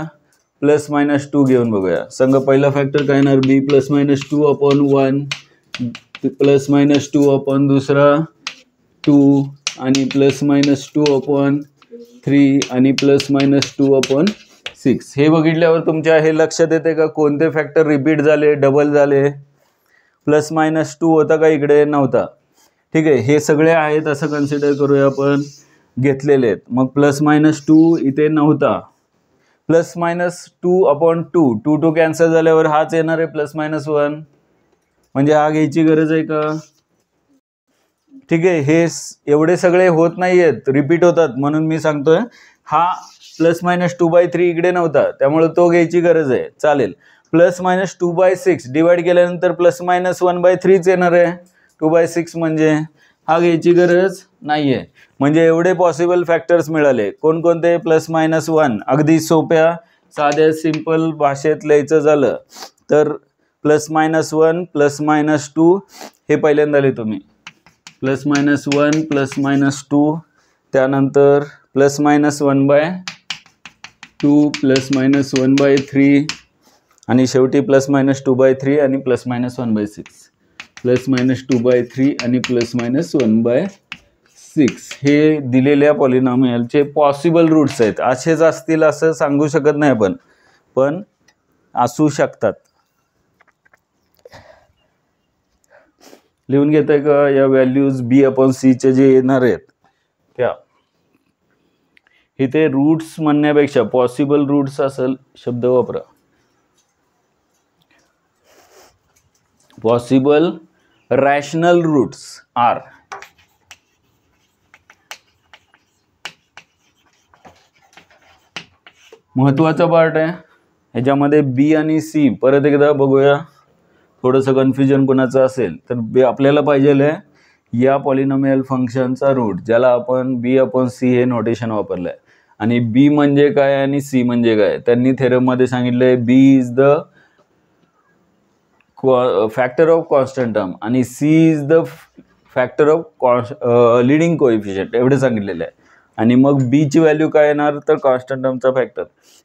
+-2 घेऊन बघूया. संग पहिला फॅक्टर काय येणार, B +-2/1 +-2 दुसरा 2 आणि +-2/3 आणि +-2/6. हे बघितल्यावर तुमच्या हे लक्षात येते का कोणते फॅक्टर रिपीट झाले, डबल झाले. +-2 होता का इकडे, नव्हता. ठीक आहे, हे सगळे आहेत असं कन्सिडर करूया आपण, घेतलेले आहेत. मग +-2 इथे नव्हता, +-2/2 2 कॅन्सल झाल्यावर हाच येणार आहे +-1. म्हणजे हा घ्यायची गरज आहे का, ठीक आहे. हे एवढे सगळे होत नाहीयेत, रिपीट होतात, म्हणून मी सांगतोय हा +-2/3 इकडे नव्हता त्यामुळे तो घ्यायची गरज आहे, चालेल. +-2/6 डिवाइड केल्यानंतर +-1/3 येणार आहे, 2/6 म्हणजे हा घ्यायची गरज नाहीये. म्हणजे एवढे पॉसिबल फॅक्टर्स मिळाले. कोणकोणते, +-1. अगदी सोप्या साध्या सिंपल भाषेत लिहायचं झालं तर +-1 +-2 हे पहिल्यांदा लिहितो मी, +-1 +-2, त्यानंतर +-1/2 +-1/3 आणि शेवटी +-2/3 आणि +-1/6, +-2/3 आणि +-1/6. हे दिलेल्या पॉलिनॉमियलचे पॉसिबल रूट्स आहेत. असेच असतील असं सांगू शकत नाही आपण, पण असू शकतात. लिहून घेताय का या व्हॅल्यूज बी अपॉन सी चे जे येणार आहेत त्या. इथे रूट्स म्हणण्यापेक्षा पॉसिबल रूट्स असेल शब्द वापरा. Possible rational roots are. महत्वाचा पार्ट आहे ह्याच्यामध्ये बी आणि सी. परत एकदा बघूया, थोडंसं कन्फ्युजन कोणाचं असेल तर आपल्याला पाहिजे आहे या पॉलिनॉमियल फंक्शनचा रूट, ज्याला आपण बी अपॉन सी हे नोटेशन वापरलंय. आणि बी म्हणजे काय आणि सी म्हणजे काय त्यांनी थेरम मध्ये सांगितलंय. B is the factor of constant term आणि c is the factor of leading coefficient एवढे सांगितलेले आहे. आणि मग बी ची व्हॅल्यू काय येणार तर कॉन्स्टंट टर्मचा फॅक्टर.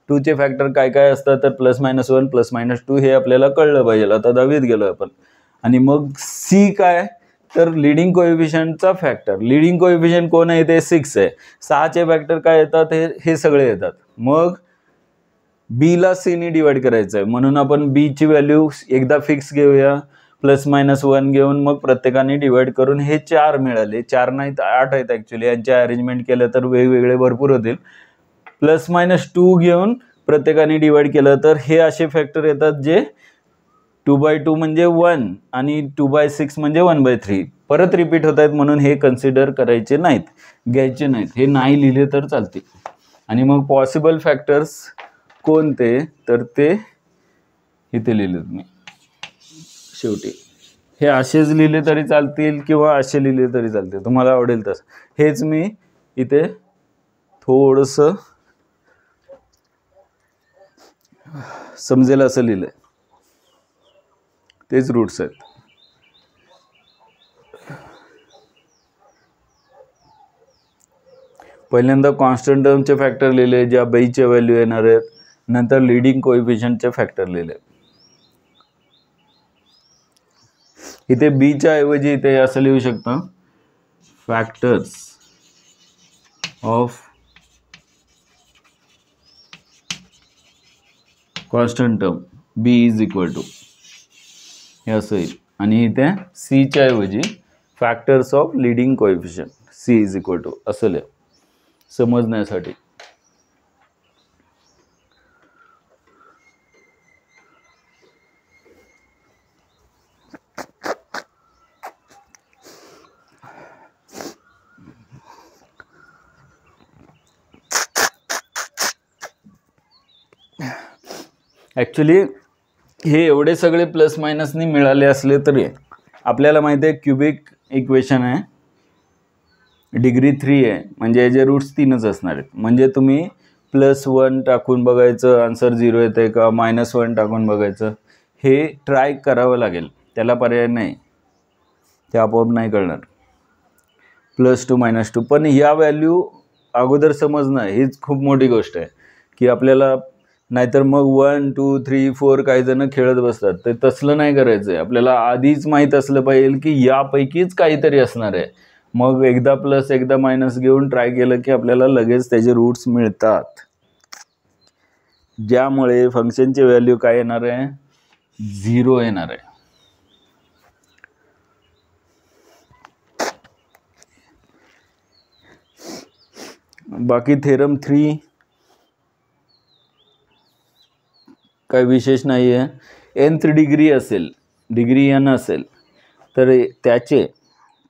2 चे फॅक्टर काय काय असतात तर +-1 +-2 हे आपल्याला कळलं पाहिजे, आता 10वीत गेलो आपण. आणि मग सी काय तर लिडिंग कोएफिशियंटचा फॅक्टर. लिडिंग कोएफिशियंट कोण आहे ते 6 आहे. 6 चे फॅक्टर काय येतात हे सगळे येतात. मग बी ला सी ने डिवाइड करायचं आहे म्हणून आपण बी ची व्हॅल्यू एकदा फिक्स घेऊया, +-1 घेऊन मग प्रत्येकाने डिवाइड करून हे 4 मिळाले. 4 नाहीत 8 आहेत ऍक्च्युली. यांचे अरेंजमेंट केलं तर वेगवेगळे भरपूर होतील. +-2 घेऊन प्रत्येकाने डिवाइड केलं तर हे असे फॅक्टर येतात जे 2/2 म्हणजे 1 आणि 2/6 म्हणजे 1/3 परत रिपीट होत आहेत, म्हणून हे कन्सिडर करायचे नाहीत, घ्यायचे नाहीत. हे नाही लिहिले तर चालते. आणि मग पॉसिबल फॅक्टर्स कोणते तर ते इथे लिहिले तुम्ही शेवटी. हे असेच लिहिले तरी चालतील किंवा असे लिहिले तरी चालतील, तुम्हाला आवडेल तसं. हेच मी इथे थोडंसं समजेल असं लिहिलंय. तेच रूट्स आहेत. पहिल्यांदा कॉन्स्टंट टर्मचे फॅक्टर लिहिले ज्या बीचे व्हॅल्यू येणार आहेत, नंतर लीडिंग कोएफिशियंटचे फॅक्टर लिहिले. इथे बीच्या ऐवजी इथे असं लिहू शकता factors of constant term B is equal to हे असं येईल. आणि इथे सीच्या ऐवजी factors of leading coefficient C is equal to असं लिहा समजण्यासाठी. ॲक्च्युली हे एवढे सगळे प्लस मायनसनी मिळाले असले तरी आपल्याला माहिती आहे क्युबिक इक्वेशन आहे, डिग्री 3 आहे, म्हणजे याचे रूट्स 3च असणार आहेत. म्हणजे तुम्ही +1 टाकून बघायचं आन्सर 0 येते का, -1 टाकून बघायचं, हे ट्राय करावं लागेल, त्याला पर्याय नाही, ते आपोआप नाही कळणार. +2 -2 पण या व्हॅल्यू अगोदर समजणं हीच खूप मोठी गोष्ट आहे की आपल्याला. नाहीतर मग 1 2 3 4 काही जण खेळत बसतात, ते तसलं नाही करायचं आहे. आपल्याला आधीच माहीत असलं पाहिजे की यापैकीच काहीतरी असणार आहे. मग एकदा प्लस एकदा मायनस घेऊन ट्राय केलं की आपल्याला लगेच त्याचे रूट्स मिळतात, ज्यामुळे फंक्शनची व्हॅल्यू काय येणार आहे 0 येणार आहे. बाकी थेरम 3 काय विशेष नाही आहे. nth डिग्री असेल, डिग्री n असेल तर त्याचे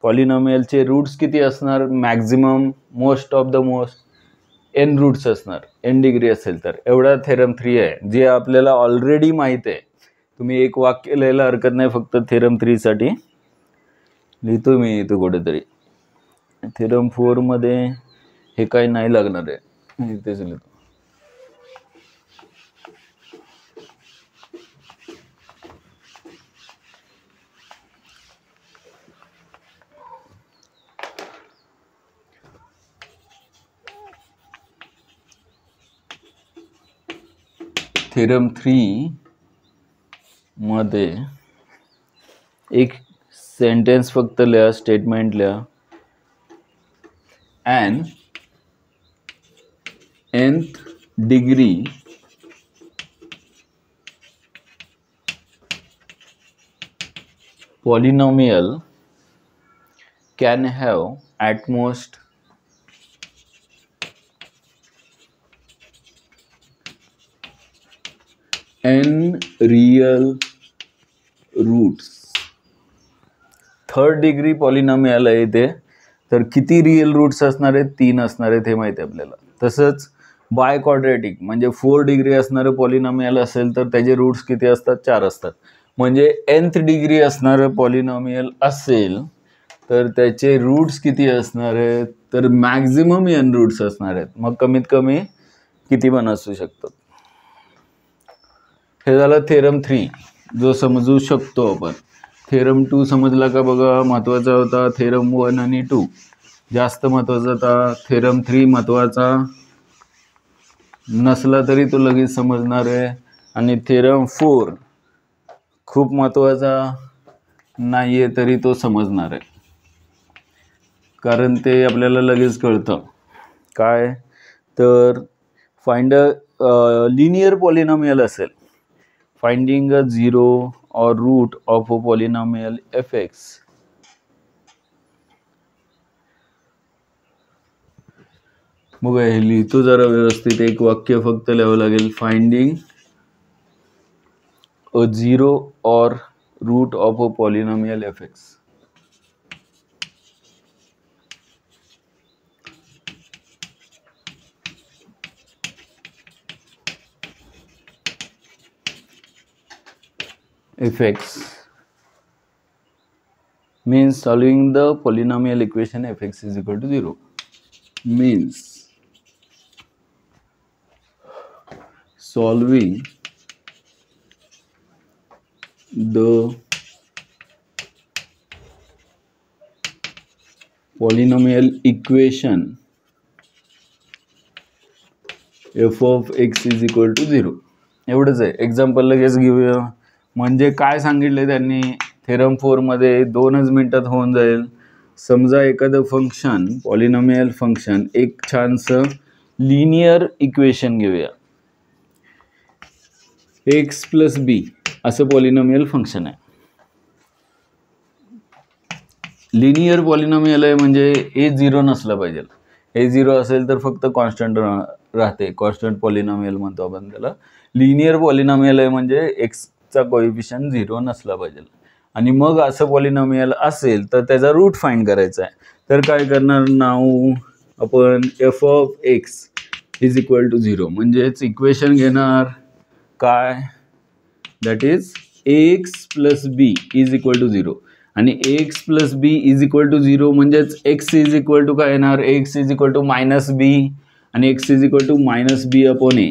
पॉलिनॉमियलचे रूट्स किती असणार, maximum most of the most n roots असणार, n डिग्री असेल तर. एवढा थेरम 3 आहे जे आपल्याला ऑलरेडी माहीत आहे. तुम्ही एक वाक्य लिहायला हरकत नाही, फक्त थेरम 3 साठी लिहितो मी इथं कुठेतरी. थेरम 4 मध्ये हे काही नाही लागणार आहे, इथेच लिहितो. थेरम 3 मध्ये एक सेंटेन्स फक्त लिहा, स्टेटमेंट लिहा. N nth degree polynomial can have at most n real roots. Third degree polynomial आहे ते, तर किती रिअल रूट्स असणार आहेत? 3 असणार आहेत हे माहिती आहे आपल्याला. तसंच बाय क्वाड्रॅटिक म्हणजे 4 डिग्री असणारं पॉलिनॉमियल असेल तर त्याचे रूट्स किती असतात? 4 असतात. म्हणजे nth डिग्री असणारं पॉलिनॉमियल असेल तर त्याचे रूट्स किती असणार आहेत? तर मॅक्झिमम n रूट्स असणार आहेत. मग कमीत कमी किती पण असू शकतात. हे झालं थेरम 3 जो समजू शकतो आपण. थेरम 2 समजला का बघा? महत्त्वाचा होता थेरम 1 आणि 2 जास्त महत्त्वाचा होता. थेरम 3 महत्त्वाचा नसला तरी तो लगेच समजणार आहे. आणि थेरम 4 खूप महत्त्वाचा नाही आहे तरी तो समजणार आहे, कारण ते आपल्याला लगेच कळतं. काय तर फाइंड अ लिनियर पॉलिनॉमियल असेल, finding a zero or root of a polynomial fx. बघा हे लिहितो जरा व्यवस्थित, एक वाक्य फक्त लिहावं लागेल. Finding a zero or root of a polynomial fx. fx means solving the polynomial equation fx is equal to 0. Means solving the polynomial equation f of x is equal to 0. एवढंच आहे. एक्झाम्पल लगेच घेऊया. म्हणजे काय सांगितलं त्यांनी theorem 4 मध्ये 2च मिनिटात होऊन जाईल. समजा एखादं फंक्शन पॉलिनॉमियल फंक्शन एक छानसं लिनियर इक्वेशन घेऊया. एक्स प्लस बी असं पॉलिनॉमियल फंक्शन आहे. लिनियर पॉलिनॉमियल आहे म्हणजे ए 0 नसला पाहिजे. ए 0 असेल तर फक्त कॉन्स्टंट राहते, कॉन्स्टंट पॉलिनॉमियल म्हणतो आपण त्याला. लिनियर पॉलिनॉमियल आहे म्हणजे एक्सचा कोएफिशियंट 0 नसला पाहिजे. आणि मग असं पॉलिनॉमियल असेल तर त्याचा रूट फाइंड करायचा आहे. तर काय करणार? नाव आपण f of x is equal to 0 म्हणजेच इक्वेशन घेणार काय? That is x plus b is equal to 0. आणि x plus b is equal to 0 म्हणजेच एक्स इज इक्वल टू काय येणार? X is equal to minus b आणि x is equal to minus b upon a.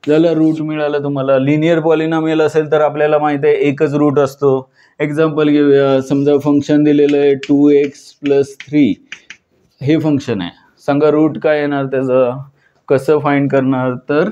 त्याला root मिळाला तुम्हाला. Linear polynomial असेल तर आपल्याला माहिती आहे एकच रूट असतो. एक्झाम्पल घेऊया. समजा फंक्शन दिलेलं आहे 2x प्लस 3 हे फंक्शन आहे. सांगा रूट काय येणार त्याचं? कसं फाइंड करणार? तर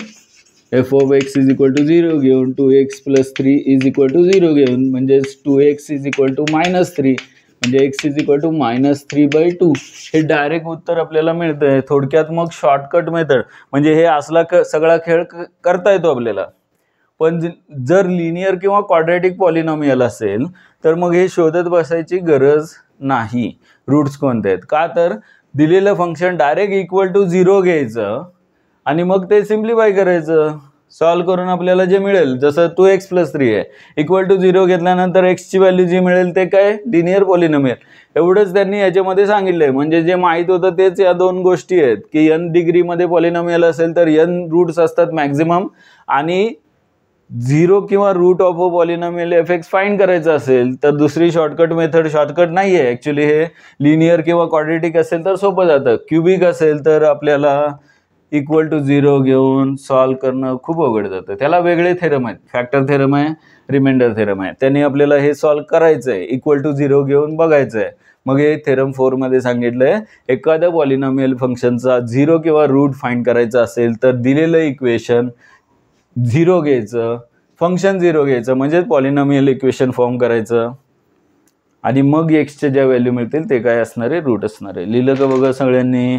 f of x is equal to 0 घेऊन 2x plus 3 is equal to 0 घेऊन म्हणजेच 2x is equal to minus 3 म्हणजे x is equal to minus 3/2. हे डायरेक्ट उत्तर आपल्याला मिळतंय. थोडक्यात मग शॉर्टकट मेथड म्हणजे हे असला सगळा खेळ करता येतो आपल्याला. पण जर लिनियर किंवा क्वाड्रॅटिक पॉलिनॉमियल असेल तर मग हे शोधत बसायची गरज नाही रूट्स कोणते आहेत. का तर दिलेलं फंक्शन डायरेक्ट इक्वल टू 0 घ्यायचं आणि मग ते सिम्प्लिफाय करायचं. सॉल्व्ह करून आपल्याला जे मिळेल, जसं 2x प्लस 3 आहे इक्वल टू 0 घेतल्यानंतर एक्सची व्हॅल्यू जी मिळेल ते काय? Linear polynomial. एवढंच त्यांनी याच्यामध्ये सांगितलंय. म्हणजे जे माहीत होतं तेच या दोन गोष्टी आहेत की n डिग्रीमध्ये पॉलिनॉमियल असेल तर n रूट्स असतात मॅक्झिमम, आणि 0 किंवा root of a polynomial fx find करायचं असेल तर दुसरी शॉर्टकट मेथड, शॉर्टकट नाही आहे ॲक्च्युली. हे लिनियर किंवा क्वाड्रॅटिक असेल तर सोपं जातं. क्युबिक असेल तर आपल्याला इक्वल टू 0 घेऊन सॉल्व्ह करणं खूप अवघड जातं. त्याला वेगळे थेरम आहेत. फॅक्टर थेरम आहे, रिमाइंडर थेरम आहे. त्यांनी आपल्याला हे सॉल्व्ह करायचं आहे, इक्वल टू 0 घेऊन बघायचं आहे. मग हे थेरम 4 मध्ये सांगितलंय एखाद्या पॉलिनॉमियल फंक्शनचा 0 किंवा रूट फाइंड करायचा असेल तर दिलेलं इक्वेशन 0 घ्यायचं, फंक्शन 0 घ्यायचं म्हणजेच पॉलिनॉमियल इक्वेशन फॉर्म करायचं. आणि मग एक्सच्या ज्या व्हॅल्यू मिळतील ते काय असणार आहे? रूट असणार आहे. लिहिलं का बघा सगळ्यांनी?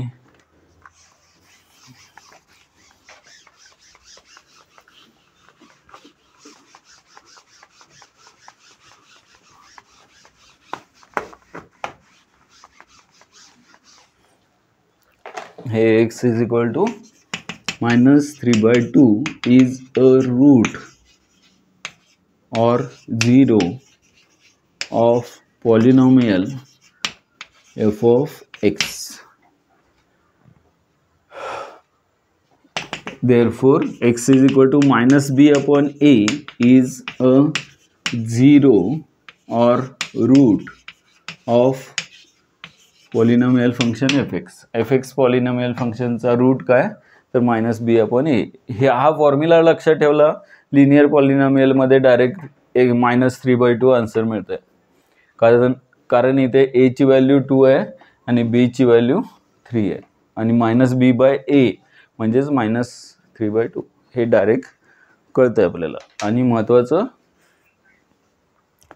हे x is equal to -3/2 is a root or 0 of polynomial f of x. Therefore x is equal to -b upon a is a 0 or root of polynomial function fx. fx polynomial function चा route काय तर -b upon a. हा formula लक्षात ठेवला, linear polynomial मध्ये direct एक -3/2 answer मिळतंय. कारण इथे a ची व्हॅल्यू 2 आहे आणि b ची व्हॅल्यू 3 आहे आणि -b/a म्हणजेच -3/2 हे डायरेक्ट कळतंय आपल्याला. आणि महत्त्वाचं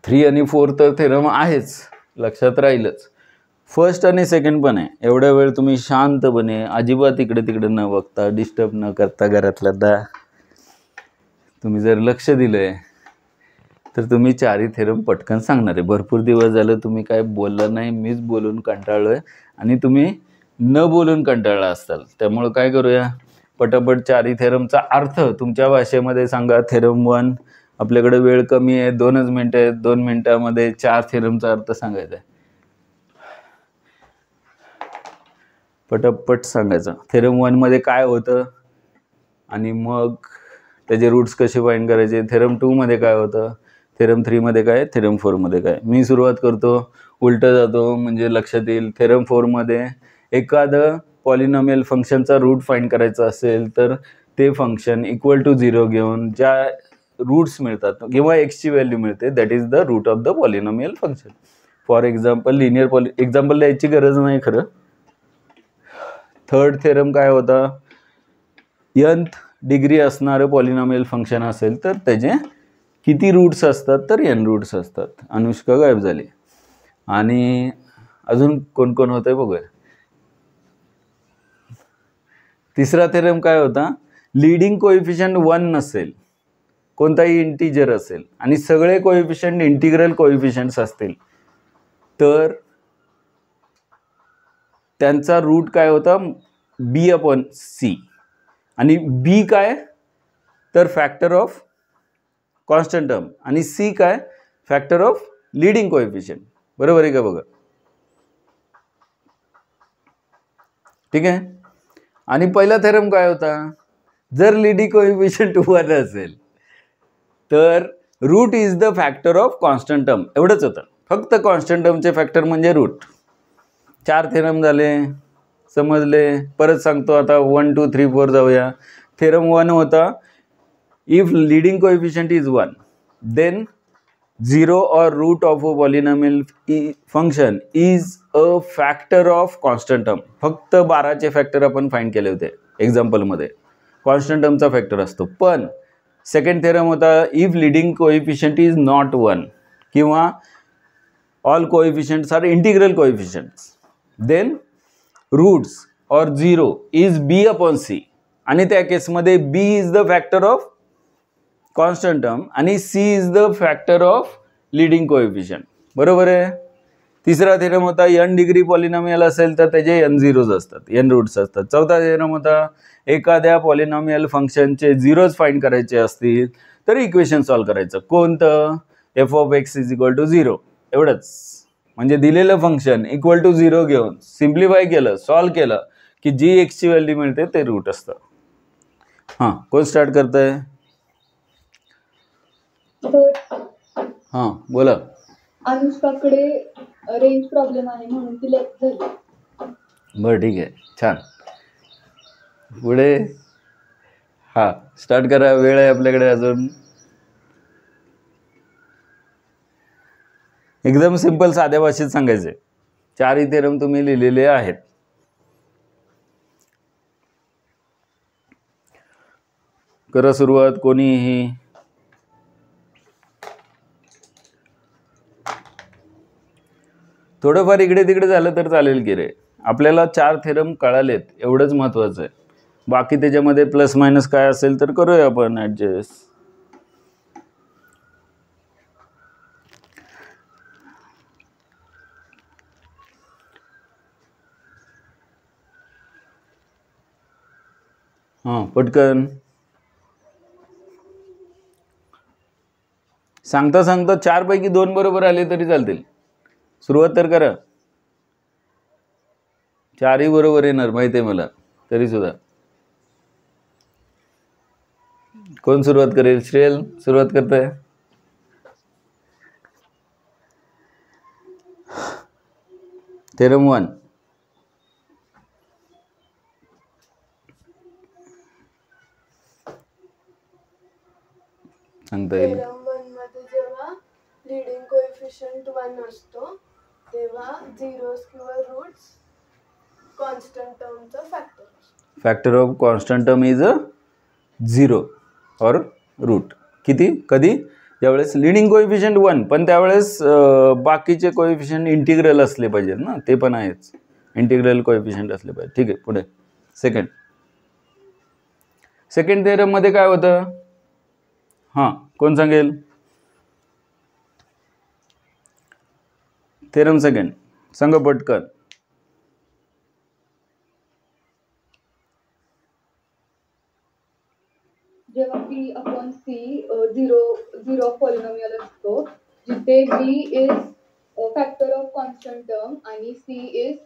3 आणि 4 तर थेरम आहेच, लक्षात राहीलच. फर्स्ट आणि सेकंड पण आहे. एवढ्या वेळ तुम्ही शांतपणे अजिबात इकडे तिकडे न बघता, डिस्टर्ब न करता घरातल्या तुम्ही जर लक्ष दिलंय तर तुम्ही चारही थेरम पटकन सांगणार आहे. भरपूर दिवस झालं तुम्ही काय बोलला नाही, मीच बोलून कंटाळलोय आणि तुम्ही न बोलून कंटाळला असताल. त्यामुळे काय करूया, पटापट चारही थेरमचा अर्थ तुमच्या भाषेमध्ये सांगा. थेरम 1, आपल्याकडे वेळ कमी आहे, 2च मिनिटं आहेत, 2 मिनिटामध्ये 4 थेरमचा अर्थ सांगायचा आहे. पटापट सांगायचं. थेरम 1 मध्ये काय होतं आणि मग त्याचे रूट्स कसे फाइंड करायचे. थेरम 2 मध्ये काय होतं, थेरम 3 मध्ये काय, थेरम 4 मध्ये काय. मी सुरुवात करतो, उलटं जातो म्हणजे लक्षात येईल. थेरम 4 मध्ये एखादं पॉलिनॉमियल फंक्शनचा रूट फाइंड करायचा असेल तर ते फंक्शन इक्वल टू 0 घेऊन ज्या रूट्स मिळतात किंवा एक्सची व्हॅल्यू मिळते, that is the root of the polynomial function. For example linear example द्यायची गरज नाही खरं. थर्ड थेरम काय होता, nth डिग्री असणारं पॉलिनॉमियल फंक्शन असेल तर त्याचे किती रूट्स असतात तर n रूट्स असतात. अनुष्का गायब झाली. आणि अजून कोण कोण होतंय बघूया. तिसरा थेरम काय होता, लीडिंग कोएफिशियंट 1 नसेल, कोणताही इंटिजर असेल आणि सगळे कोएफिशियंट इंटिग्रल कोएफिशियंट्स असतील तर त्यांचा रूट काय होता, b/c. आणि b काय तर फॅक्टर ऑफ कॉन्स्टंट टर्म आणि c काय फॅक्टर ऑफ लीडिंग कोएफिशियंट. बरोबर आहे का बघा. ठीक आहे. आणि पहिला थेरम काय होता, जर लीडिंग कोएफिशियंट 1 असेल तर root is the factor of constant term. एवढंच होतं. फक्त कॉन्स्टंट टर्मचे फॅक्टर म्हणजे रूट. 4 थेरम झाले, समजले. परत सांगतो आता 1 2 3 4 जाऊया. थेरम 1 होता, if leading coefficient is 1 then 0 or root of a polynomial function is a factor of constant term. फक्त 12चे फॅक्टर आपण फाइंड केले होते एक्झाम्पलमध्ये. कॉन्स्टंट टर्मचा फॅक्टर असतो. पण सेकंड थेरम होता, if leading coefficient is not 1 किंवा all coefficients are integral coefficients then roots or 0 is b/c. आणि त्या केसमध्ये b is the factor of constant term आणि c is the factor of leading coefficient. बरोबर आहे. तिसरा theorem होता, n डिग्री पॉलिनॉमियल असेल तर त्याचे n झिरोज असतात, n रूट्स असतात. चौथा थेरम होता, एखाद्या पॉलिनॉमियल फंक्शनचे झिरोज फाइंड करायचे असतील तर इक्वेशन सॉल्व्ह करायचं. कोणतं, f of x is equal to 0. एवढंच. म्हणजे दिलेलं फंक्शन इक्वल टू 0 घेऊन सिम्प्लिफाय केलं, सॉल्व्ह केलं की जी x ची व्हॅल्यू मिळते ते रूट असतं. हां, कोण स्टार्ट करतंय. हां बोला. अनुष्काकडे रेंज प्रॉब्लेम आहे म्हणून ती लेट झाली. बरं ठीक आहे, छान. पुढे हां स्टार्ट करा, वेळ आहे आपल्याकडे अजून. एकदम सिंपल साध्या भाषेत सांगायचे. 4 थेरम तुम्ही लिहिलेले आहेत. करा सुरुवात कोणीही. थोडंफार इकडे तिकडे झालं तर चालेल की रे. आपल्याला 4 थेरम कळालेत एवढंच महत्त्वाचं आहे. बाकी त्याच्यामध्ये प्लस मायनस काय असेल तर करूया आपण ॲडजस्ट. हां पटकन सांगता सांगता 4 पैकी 2 बरोबर आले तरी चालतील. सुरुवात तर करा. 4ही बरोबर येणार माहिती आहे मला, तरी सुद्धा. कोण सुरुवात करेल? श्रेयल सुरुवात करताय. थेरम 1. सांगता येईल. थेरम 1 मध्ये जेव्हा लीडिंग कोएफिशियंट 1 असतो तेव्हा झिरोज किंवा रूट्स कॉन्स्टंट टर्मचा फॅक्टर असतो. Factor of constant term is 0 or route. किती? कधी? त्यावेळेस लिडिंग कोएफिशियंट 1, पण त्यावेळेस बाकीचे कोएफिशियंट इंटिग्रल असले पाहिजेत ना, ते पण आहेच. इंटिग्रल कोएफिशियंट असले पाहिजे. ठीक आहे, पुढे सेकंड थेरम मध्ये काय होतं? हां कोण सांगेल? थेरम सेकंड सांगा पटकन. जेव्हा b upon c zero polynomial असतो, जिथे b is factor of constant term आणि c is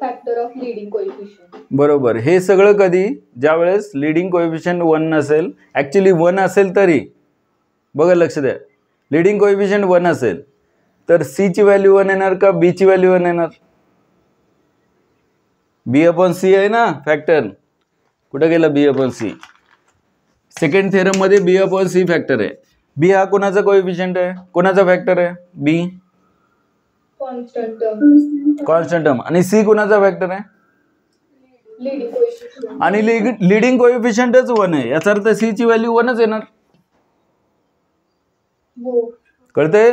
factor of leading coefficient. बरोबर. हे सगळं कधी? ज्यावेळेस लीडिंग कोएफिशियंट 1 नसेल. ॲक्च्युली 1 असेल तरी बघा, लक्ष द्या, लीडिंग कोएफिशियंट 1 असेल तर सी ची व्हॅल्यू 1 येणार का बी ची व्हॅल्यू 1 येणार? बी अपॉन सी आहे ना फॅक्टर. कुठं गेला बी अपॉन सी? सेकंड थेरम मध्ये बी अपॉन सी फॅक्टर आहे. बी हा कोणाचा कोएफिशियंट आहे? कोणाचा फॅक्टर आहे? बी कॉन्स्टंट टर्म. आणि सी कोणाचा फॅक्टर आहे? Leading coefficient. आणि लीडिंग कोएफिशियंटच 1 आहे, याचा अर्थ सी ची व्हॅल्यू 1च येणार. हो, कळते?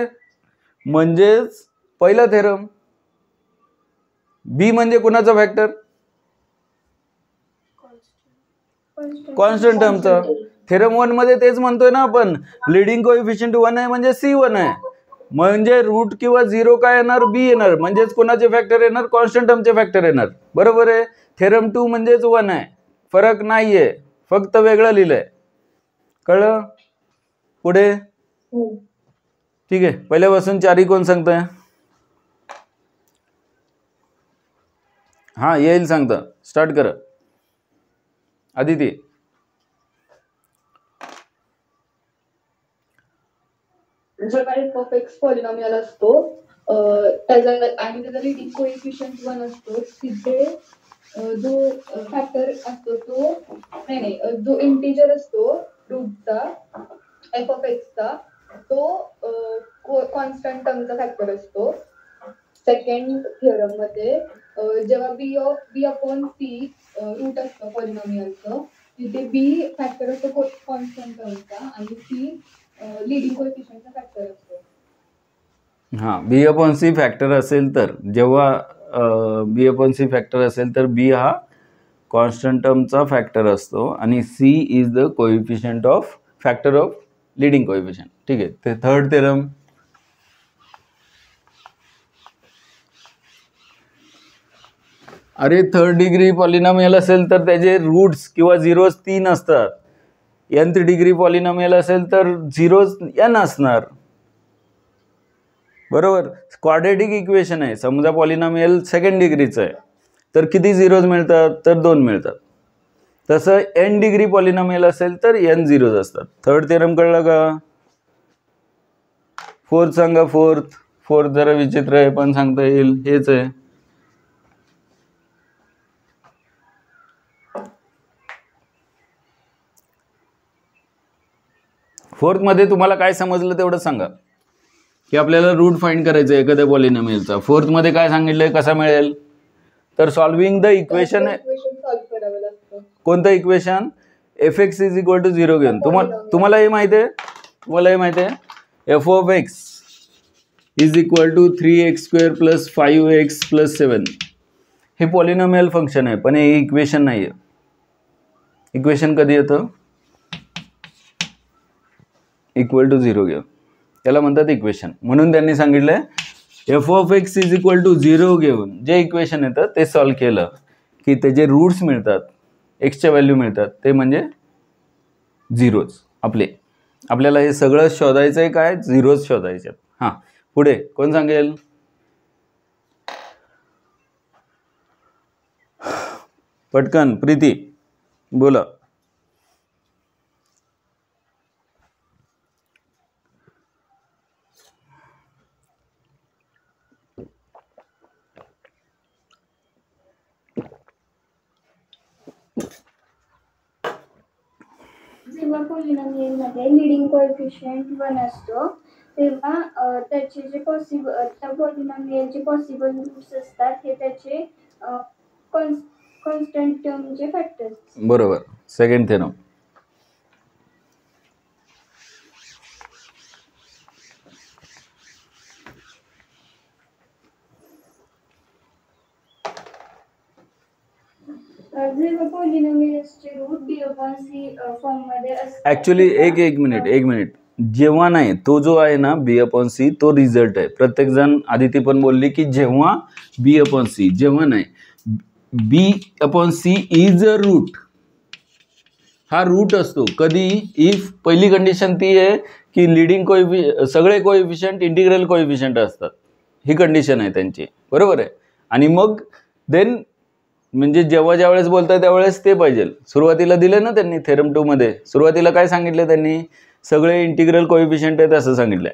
म्हणजेच पहिला थेरम बी म्हणजे कोणाचा फॅक्टर? कॉन्स्टंट टर्मचा. थेरम 1 मध्ये तेच म्हणतोय ना आपण, लीडिंग कोएफिशियंट 1 आहे म्हणजे सी 1 आहे, म्हणजे रूट किंवा 0 काय येणार? बी येणार. म्हणजेच कोणाचे फॅक्टर येणार? कॉन्स्टंट टर्मचे फॅक्टर येणार. बरोबर आहे. थेरम 2 म्हणजेच 1 आहे, फरक नाहीये, फक्त वेगळं लिहिलंय. कळलं? पुढे ठीक आहे. पहिल्यापासून 4ही कोण सांगताय? हा येईल सांगता. स्टार्ट करा. आदिती. जेव्हा एफ ऑफ एक्स पॉलिनॉमियल असतो त्याचा आणि त्याचा लीडिंग कोएफिशियंट 1 असतो, तिथे जो फॅक्टर असतो तो जो इंटिजर असतो रूटचा एफ ऑफ एक्सचा, तो कॉन्स्टंट टर्मचा फॅक्टर असतो. सेकंड थिअरम मध्ये जेव्हा बी अपॉन सी रूट असतं पॉलिनॉमियलचं, तिथे बी फॅक्टर असतो कॉन्स्टंट टर्मचा आणि सी लीडिंग कोएफिशियंटचा फॅक्टर असतो. हां, बी अपॉन सी फॅक्टर असेल तर, जेव्हा बी अपॉन सी फॅक्टर असेल तर बी हा कॉन्स्टंट टर्मचा फॅक्टर असतो आणि c is the coefficient of factor of leading coefficient. ठीक आहे. ते थर्ड थेरम. अरे थर्ड डिग्री पॉलिनॉमियल असेल तर त्याचे रूट्स किंवा झिरोज 3 असतात. nth डिग्री पॉलिनॉमियल असेल तर झिरोज n असणार. बरोबर. क्वाड्रेटिक इक्वेशन आहे. समजा पॉलिनॉमियल सेकंड डिग्रीचं आहे तर किती झिरोज मिळतात? तर 2 मिळतात. तसं n डिग्री पॉलिनॉमियल असेल तर n झिरोज असतात. थर्ड थेरम कळलं का? फोर्थ सांगा. फोर्थ जरा विचित्र आहे पण सांगता येईल. हेच आहे. फोर्थ मध्ये तुम्हाला काय समजलं तेवढं सांगा. की आपल्याला रूट फाइंड करायचं आहे एखाद्या पॉलिनॉमियलचा. फोर्थ मध्ये काय सांगितलंय? कसा मिळेल? तर सॉल्विंग द इक्वेशन. सॉल्व्ह करावं लागतं. कोणतं equation? F x is equal to 0 घेऊन. तुम्हाला हे माहिती आहे? F of x is equal to 3x² plus 5x plus 7 हे पॉलिनॉमियल फंक्शन आहे, पण हे इक्वेशन नाही आहे. इक्वेशन कधी येतं? इक्वल टू 0 घेऊन. त्याला म्हणतात इक्वेशन. म्हणून त्यांनी सांगितलंय f of x is equal to 0 घेऊन जे इक्वेशन येतं ते सॉल्व्ह केलं की त्याचे रूट्स मिळतात. एक्सच्या व्हॅल्यू मिळतात ते म्हणजे झिरोज. आपल्याला हे सगळं शोधायचं आहे, काय झिरोज शोधायचे आहेत. हां, पुढे कोण सांगेल? पटकन प्रीती बोला. जेव्हा पॉलिनॉमियल मध्ये लिडिंग कोएफिशियंट 1 असतो तेव्हा त्याचे जे त्या पॉलिनॉमियलचे पॉसिबल रूट्स असतात हे त्याचे कॉन्स्टंट टर्मचे फॅक्टर्स. बरोबर. Second theorem. जेव्हा पॉलिनॉमियल्सचे रूट b/c फॉर्म मध्ये असतात. ऍक्च्युली एक मिनिट जेव्हा नाही, तो जो आहे ना b/c तो रिझल्ट आहे. प्रत्येक जण आदिती पण बोलली की जेव्हा b/c, जेव्हा नाही b/c इज अ रूट. हा रूट असतो कधी? इफ पहिली कंडिशन ती आहे की लिडिंग सगळे कोएफिशियंट इंटिग्रल कोएफिशियंट असतात. ही कंडिशन आहे त्यांची, बरोबर आहे. आणि मग देन म्हणजे जेव्हा ज्या वेळेस बोलताय त्यावेळेस ते पाहिजे. सुरुवातीला दिले ना त्यांनी थेरम 2 मध्ये, सुरुवातीला काय सांगितलं त्यांनी? सगळे इंटिग्रल कोएफिशियंट आहेत असं सांगितलंय.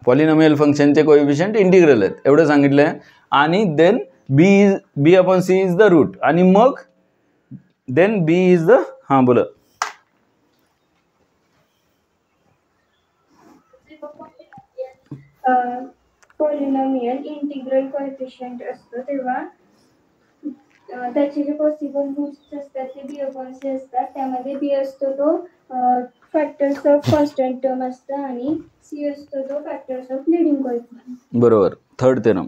पॉलिनॉमियल फंक्शनचे कोएफिशियंट इंटिग्रल आहेत एवढं सांगितलंय. आणि then b/c is the route आणि मग देन b इज द, हां बोला. पॉलिनॉमियल इंटिग्रल कोएफिशियंट असतो तेव्हा त्याचे जे पॉसिबल रूट्स असतात ते b/c असतात. त्यामध्ये b असतो तो फॅक्टर्स ऑफ कॉन्स्टंट टर्म असतं आणि c असतो तो फॅक्टर्स ऑफ लिडिंग कोएफिशियंट. बरोबर. Third theorem.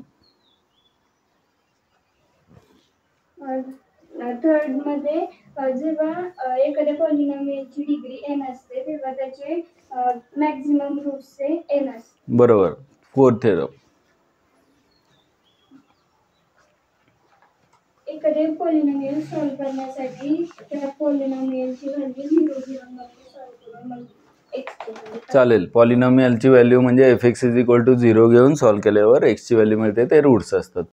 थर्ड मध्ये जेव्हा एखाद्या पॉलिनॉमियलची डिग्री n असते तेव्हा त्याचे मॅक्झिमम रूट्स हे n असते. बरोबर. Fourth theorem. एखादे पॉलिनॉमियल सॉल्व्ह करण्यासाठी त्या पॉलिनॉमियलची व्हॅल्यू 0 घेऊन सॉल्व्ह करून मग x चालेल. पॉलिनॉमियलची व्हॅल्यू म्हणजे f(x = 0) घेऊन सॉल्व्ह केल्यावर x ची व्हॅल्यू मिळते, ते रूट्स असतात.